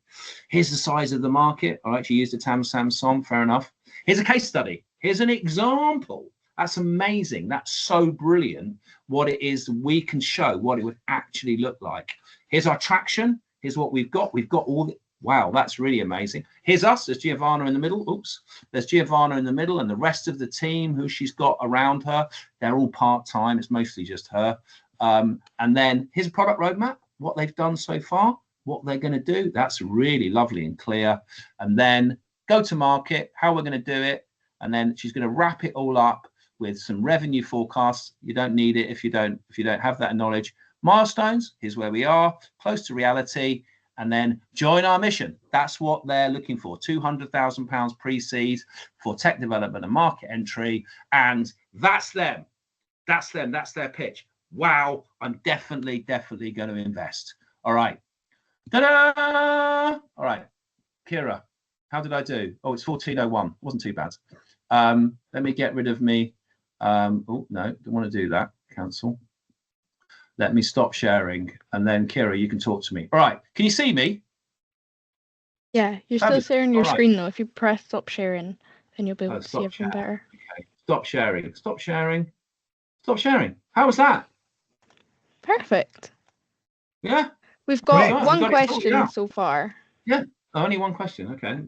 here's the size of the market. All right, you used a Samsung, fair enough. Here's a case study. Here's an example. That's amazing. That's so brilliant. What it is, we can show what it would actually look like. Here's our traction. Here's what we've got. We've got all the, wow, that's really amazing. Here's us. There's Giovanna in the middle. Oops. There's Giovanna in the middle, and the rest of the team who she's got around her, they're all part-time. It's mostly just her. And then here's a product roadmap, what they've done so far, what they're going to do. That's really lovely and clear. And then go to market, how we're going to do it. And then she's going to wrap it all up with some revenue forecasts. You don't need it if you don't have that knowledge. Milestones, here's where we are, close to reality, and then join our mission. That's what they're looking for. £200,000 pre-seed for tech development and market entry. And that's them. That's them. That's their pitch. Wow, I'm definitely going to invest. All right. Ta-da! All right, Kira, how did I do? Oh, it's 14:01. Wasn't too bad. Let me get rid of me. Oh no, don't want to do that. Cancel. Let me stop sharing, and then Kira, you can talk to me. All right, can you see me? Yeah, you're still sharing your screen though. If you press stop sharing, then you'll be able to see everything better. Okay, stop sharing. Stop sharing. Stop sharing. How was that? Perfect. Yeah. We've got one question so far. Yeah, only one question. Okay.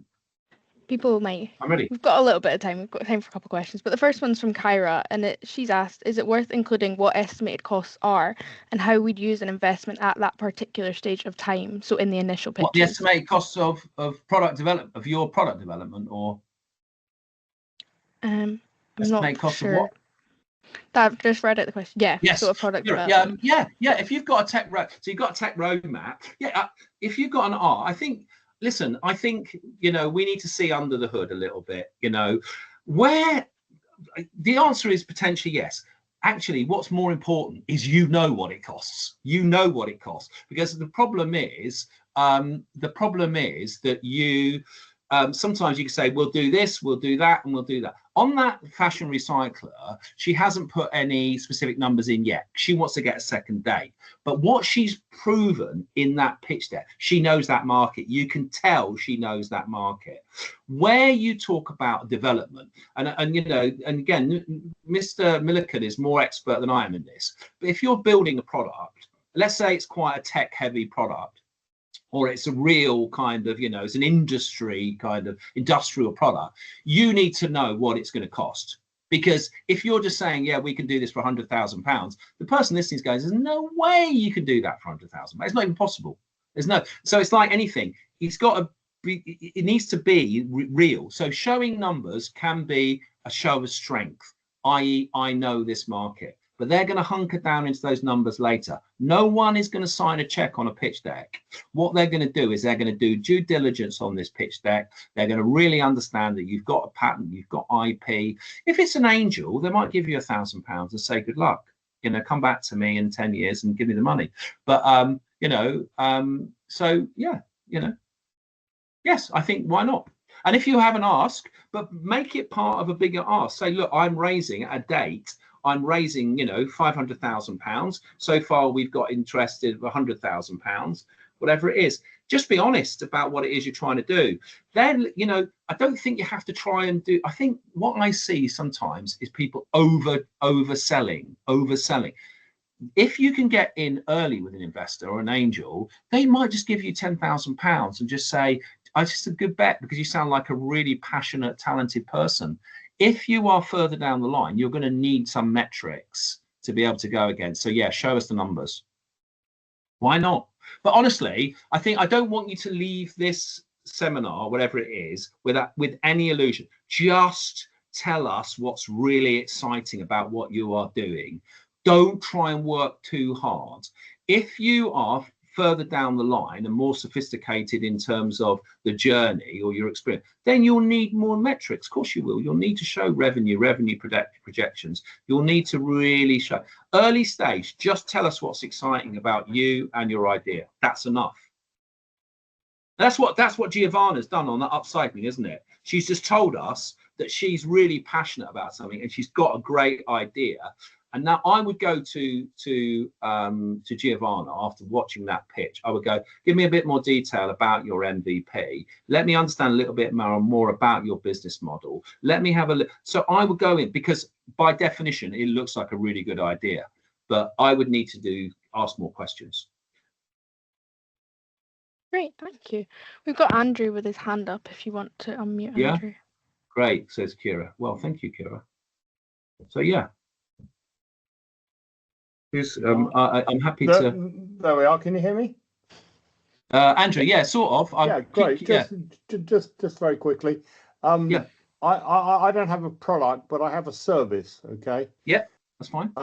People might. I'm ready. We've got a little bit of time. We've got time for a couple of questions. But the first one's from Kyra, and she's asked, is it worth including what estimated costs are and how we'd use an investment at that particular stage of time? So in the initial pitches. What the estimated costs of product development, of your product development, or I'm estimated not cost sure. of what? I've just read out the question. Yeah. Yes. So a product development. Yeah. If you've got a tech so you've got a tech roadmap. Yeah. If you've got an art, I think. Listen, I think we need to see under the hood a little bit. Where the answer is potentially yes. Actually, what's more important is what it costs. What it costs, because the problem is that you. Sometimes you can say, we'll do this, we'll do that, and we'll do that. On that fashion recycler, she hasn't put any specific numbers in yet. She wants to get a second date. But what she's proven in that pitch deck, she knows that market. You can tell she knows that market. Where you talk about development, and again, Mr. Milliken is more expert than I am in this. But if you're building a product, let's say it's quite a tech-heavy product, or it's a real kind of, it's an industry kind of industrial product, you need to know what it's going to cost. Because if you're just saying, yeah, we can do this for £100,000, the person listening is going, there's no way you can do that for £100,000. It's not even possible. So it's like anything. It needs to be real. So showing numbers can be a show of strength, i.e., I know this market. But they're going to hunker down into those numbers later. No one is going to sign a check on a pitch deck. What they're going to do is they're going to do due diligence on this pitch deck. They're going to really understand that you've got a patent, you've got IP. If it's an angel, they might give you £1,000 and say, good luck. Come back to me in 10 years and give me the money. But, so, yeah, yes, I think why not? And if you have an ask, but make it part of a bigger ask. Say, look, I'm raising at a date. I'm raising, £500,000. So far, we've got interested £100,000, whatever it is. Just be honest about what it is you're trying to do. Then, I don't think you have to try and do. I think what I see sometimes is people overselling. If you can get in early with an investor or an angel, they might just give you £10,000 and just say, it's just a good bet because you sound like a really passionate, talented person. If you are further down the line, you're going to need some metrics to be able to go against. So yeah, show us the numbers. Why not? But honestly, I don't want you to leave this seminar, whatever it is, with any illusion. Just tell us what's really exciting about what you are doing. Don't try and work too hard. If you are further down the line and more sophisticated in terms of the journey or your experience, then you'll need more metrics. Of course you will. You'll need to show revenue projections. You'll need to really show. Early stage, just tell us what's exciting about you and your idea. That's enough. That's what Giovanna's done on that upcycling, isn't it? She's just told us that she's really passionate about something and she's got a great idea. And now I would go to Giovanna after watching that pitch. I would go, give me a bit more detail about your MVP. Let me understand a little bit more about your business model. Let me have a look. So I would go in because by definition, it looks like a really good idea, but I would need to ask more questions. Great, thank you. We've got Andrew with his hand up if you want to unmute Andrew. Great, says Kira. Well, thank you, Kira. So yeah. I'm happy to. There we are. Can you hear me, Andrew? Yeah, sort of. Yeah, great. Just very quickly. I don't have a product, but I have a service. Okay. Yeah, that's fine.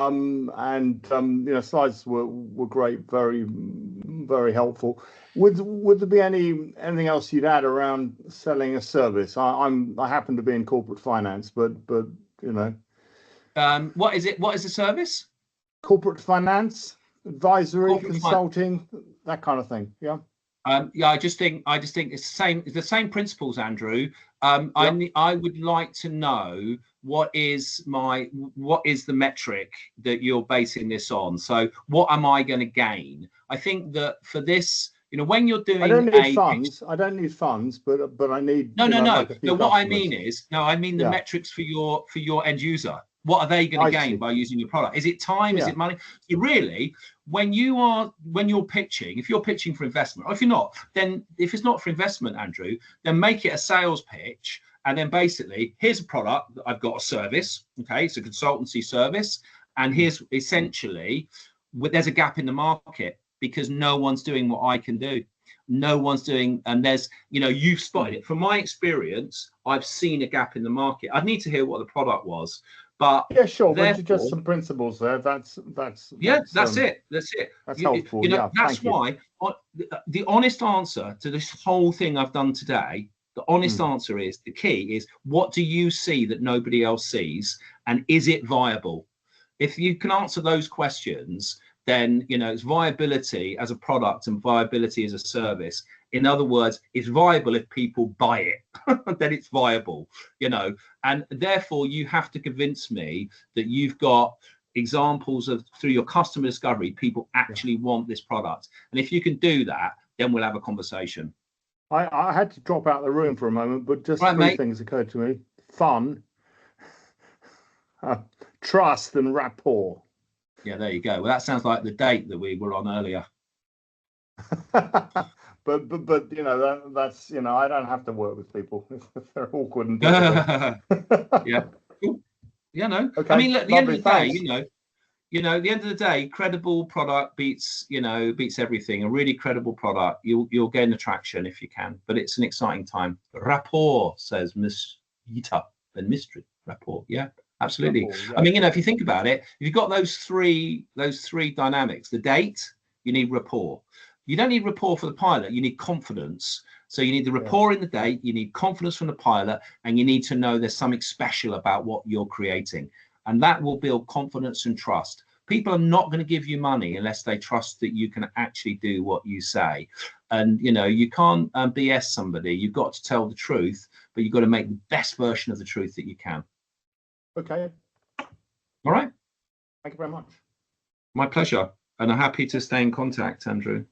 Slides were great, very, very helpful. Would there be anything else you'd add around selling a service? I happen to be in corporate finance, but what is it? What is the service? Corporate finance, advisory, consulting, that kind of thing. Yeah. Yeah, I just think it's the same principles, Andrew. I would like to know what is the metric that you're basing this on. So what am I going to gain? I think that for this, when you're doing, I don't need funds. I don't need funds, but I need no. Like What I mean is, I mean the metrics for your end user. What are they going to gain by using your product? Is it time? Is it money? So really, when you're pitching, if you're pitching for investment, or if you're not, then if it's not for investment, Andrew, then make it a sales pitch. And then basically, here's a product. I've got a service. Okay, it's a consultancy service. And here's essentially, there's a gap in the market because no one's doing what I can do. No one's doing, and there's, you've spotted it. From my experience, I've seen a gap in the market. I'd need to hear what the product was. But yeah, sure. But just some principles there. That's it. That's helpful. That's why the honest answer to this whole thing I've done today, the honest answer is, the key is, what do you see that nobody else sees, and is it viable? If you can answer those questions, then it's viability as a product and viability as a service. In other words, it's viable if people buy it, then it's viable, and therefore you have to convince me that you've got examples of, through your customer discovery, people actually want this product. And if you can do that, then we'll have a conversation. I had to drop out of the room for a moment, but just three things occurred to me: fun, trust, and rapport. Yeah, there you go. Well, that sounds like the date that we were on earlier. But that's I don't have to work with people if they're awkward and difficult. Yeah. Cool. Yeah, no. Okay. I mean, at the end of the day, the end of the day, credible product beats everything. A really credible product, you'll gain attraction if you can. But it's an exciting time. Rapport, says Miss Yita and Mystery. Rapport, yeah. Absolutely. Rapport, yeah. I mean, if you think about it, if you've got those three dynamics, the date, you need rapport. You don't need rapport for the pilot, you need confidence. So you need the rapport in the date, you need confidence from the pilot, and you need to know there's something special about what you're creating. And that will build confidence and trust. People are not going to give you money unless they trust that you can actually do what you say. And, you can't BS somebody. You've got to tell the truth, but you've got to make the best version of the truth that you can. Okay. All right. Thank you very much. My pleasure. And I'm happy to stay in contact, Andrew.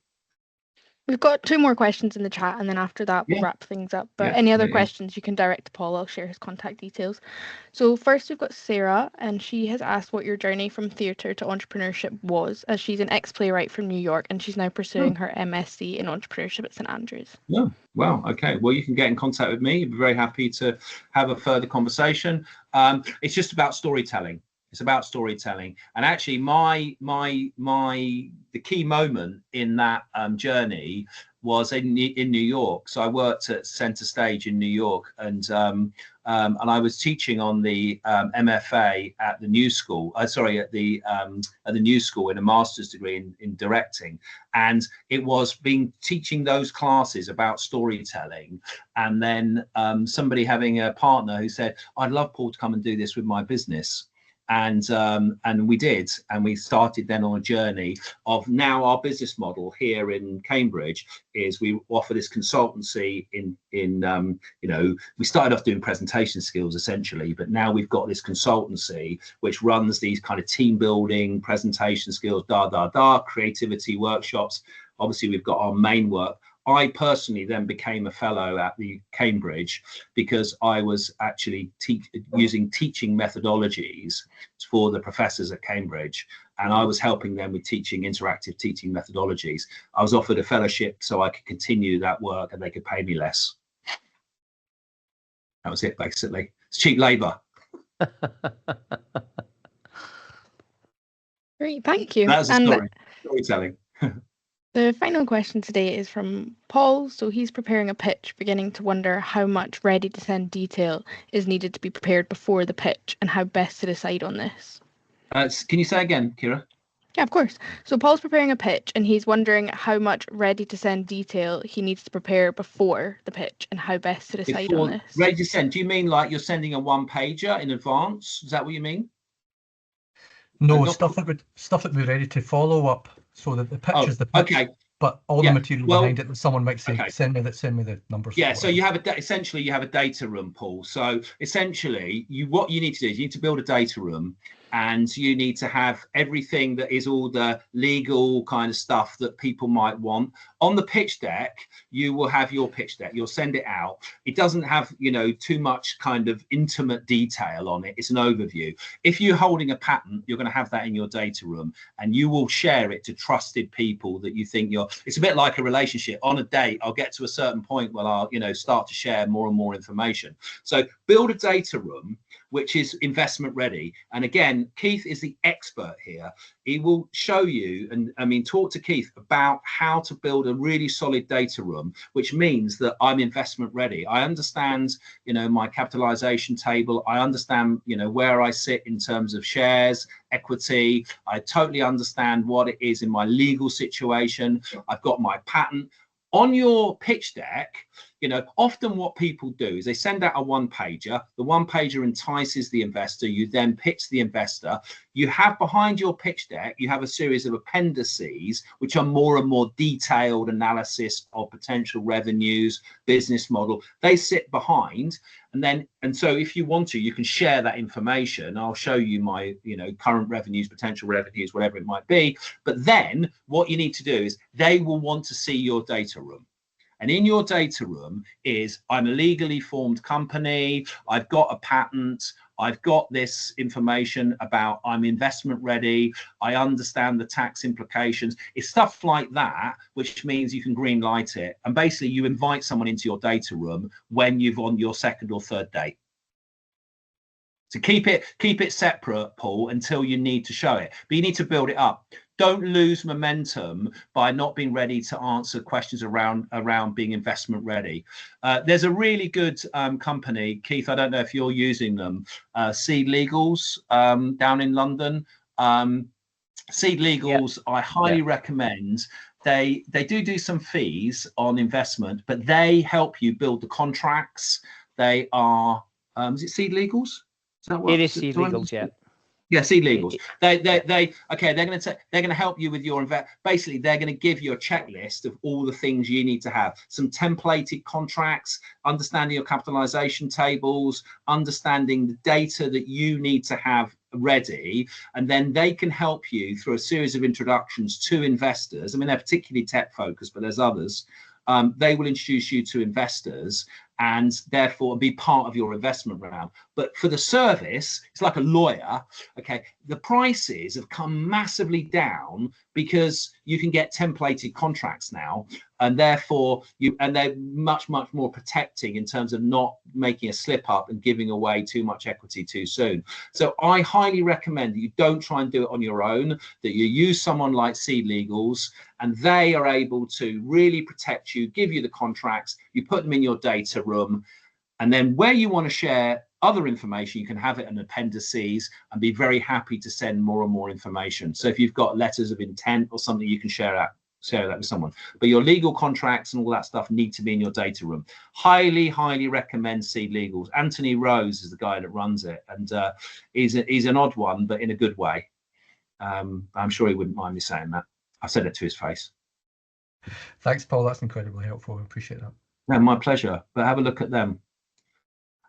We've got 2 more questions in the chat, and then after that we'll wrap things up. But any other questions you can direct to Paul. I'll share his contact details. So first we've got Sarah, and she has asked what your journey from theatre to entrepreneurship was, as she's an ex-playwright from New York and she's now pursuing her MSc in entrepreneurship at St Andrews. Yeah, well, okay. Well, you can get in contact with me. I'd be very happy to have a further conversation. It's just about storytelling. It's about storytelling, and actually, the key moment in that journey was in New York. So I worked at Center Stage in New York, and I was teaching on the MFA at the New School. At the New School in a master's degree in directing, and it was teaching those classes about storytelling, and then somebody having a partner who said, "I'd love Paul to come and do this with my business." And we did, and we started then on a journey of, now our business model here in Cambridge is we offer this consultancy in we started off doing presentation skills essentially, but now we've got this consultancy which runs these kind of team building, presentation skills, creativity workshops. Obviously we've got our main work. I personally then became a fellow at the Cambridge because I was actually using teaching methodologies for the professors at Cambridge, and I was helping them with teaching interactive teaching methodologies. I was offered a fellowship so I could continue that work and they could pay me less. That was it, basically. It's cheap labour. Great, thank you. That's a story. Storytelling. The final question today is from Paul. So he's preparing a pitch, beginning to wonder how much ready-to-send detail is needed to be prepared before the pitch and how best to decide on this. Can you say again, Kira? Yeah, of course. So Paul's preparing a pitch and he's wondering how much ready-to-send detail he needs to prepare before the pitch and how best to decide on this. Ready-to-send, do you mean like you're sending a one-pager in advance? Is that what you mean? No, stuff that would be ready to follow up, so that the pitch is the pitch. Okay. but all the material behind it that someone might say, okay, send me the numbers. Yeah, so you have essentially you have a data room, Paul. So essentially, what you need to do is you need to build a data room, and you need to have everything that is all the legal kind of stuff that people might want. On the pitch deck, you will have your pitch deck. You'll send it out. It doesn't have, too much kind of intimate detail on it. It's an overview. If you're holding a patent, you're going to have that in your data room, and you will share it to trusted people that you think it's a bit like a relationship. On a date, I'll get to a certain point where I'll, start to share more and more information. So build a data room which is investment ready. And again, Keith is the expert here. He will show you, and talk to Keith about how to build a really solid data room, which means that I'm investment ready. I understand, my capitalization table. I understand, where I sit in terms of shares, equity. I totally understand what it is in my legal situation. I've got my patent. On your pitch deck, often what people do is they send out a one-pager. The one-pager entices the investor. You then pitch the investor. You have behind your pitch deck, you have a series of appendices, which are more and more detailed analysis of potential revenues, business model. They sit behind. And so if you want to, you can share that information. I'll show you my, current revenues, potential revenues, whatever it might be. But then what you need to do is they will want to see your data room. And in your data room I'm a legally formed company. I've got a patent. I've got this information about I'm investment ready. I understand the tax implications. It's stuff like that, which means you can green light it. And basically you invite someone into your data room when you've on your second or third date. So keep it separate, Paul, until you need to show it. But you need to build it up. Don't lose momentum by not being ready to answer questions around being investment ready. There's a really good company, Keith. I don't know if you're using them. Seed Legals down in London. Seed Legals, I highly recommend. They do some fees on investment, but they help you build the contracts. They are is it Seed Legals? Is that what it is? Seed Legals, yeah. Yeah, Seed Legals. They're going to help you with your basically they're going to give you a checklist of all the things you need to have. Some templated contracts, understanding your capitalization tables, understanding the data that you need to have ready, and then they can help you through a series of introductions to investors. They're particularly tech focused, but there's others. They will introduce you to investors and therefore be part of your investment round. But for the service, it's like a lawyer. Okay, the prices have come massively down because you can get templated contracts now, and therefore they're much more protecting in terms of not making a slip up and giving away too much equity too soon. So I highly recommend that you don't try and do it on your own, that you use someone like Seed Legals, and they are able to really protect you, give you the contracts, you put them in your data room, and then where you want to share other information, you can have it in appendices and be very happy to send more and more information. So if you've got letters of intent or something, you can share that with someone. But your legal contracts and all that stuff need to be in your data room. Highly recommend Seed Legals. Anthony Rose is the guy that runs it, and he's an odd one, but in a good way. I'm sure he wouldn't mind me saying that. I said it to his face. Thanks, Paul. That's incredibly helpful. I appreciate that. No, my pleasure. But have a look at them.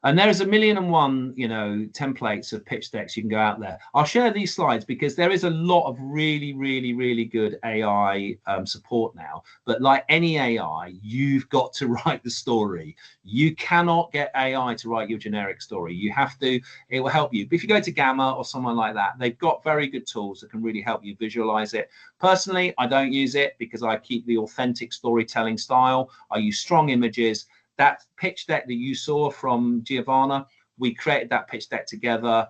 And there's 1,000,001, templates of pitch decks you can go out there. I'll share these slides because there is a lot of really good AI support now. But like any AI, you've got to write the story. You cannot get AI to write your generic story. You have to, it will help you. But if you go to Gamma or someone like that, they've got very good tools that can really help you visualize it. Personally, I don't use it because I keep the authentic storytelling style. I use strong images. That pitch deck that you saw from Giovanna, we created that pitch deck together.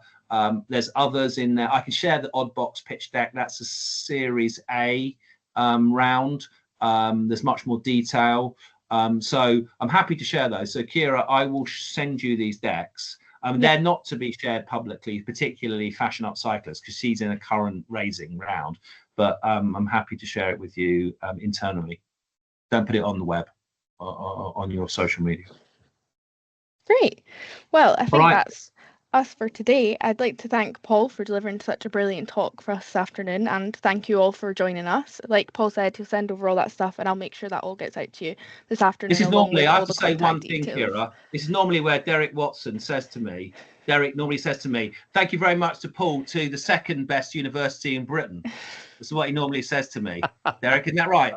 There's others in there. I can share the Oddbox pitch deck. That's a Series A round. There's much more detail. So I'm happy to share those. So Kira, I will send you these decks. They're not to be shared publicly, particularly Fashion Up Cyclists, because she's in a current raising round. But I'm happy to share it with you internally. Don't put it on the web. On your social media. Great. Well, I think that's us for today. I'd like to thank Paul for delivering such a brilliant talk for us this afternoon, and thank you all for joining us. Like Paul said, he'll send over all that stuff, and I'll make sure that all gets out to you this afternoon. This is along normally, with I all have to the say one contact thing, details. Kira. This is normally where Derek normally says to me, thank you very much to Paul, to the second best university in Britain. That's what he normally says to me. Derek, isn't that right?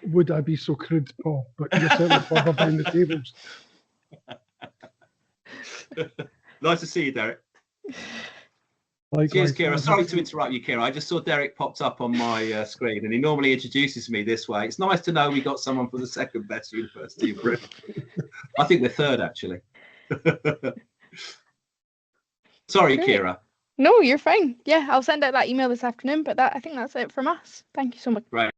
Would I be so crude, Paul? But you're certainly clever behind the tables. Nice to see you, Derek. Likewise. Cheers, Kira. Sorry to interrupt you, Kira. I just saw Derek popped up on my screen, and he normally introduces me this way. It's nice to know we got someone from the second best university in Britain. I think we're third, actually. Sorry, Great. Kira. No, you're fine. Yeah, I'll send out that email this afternoon, but I think that's it from us. Thank you so much. Right.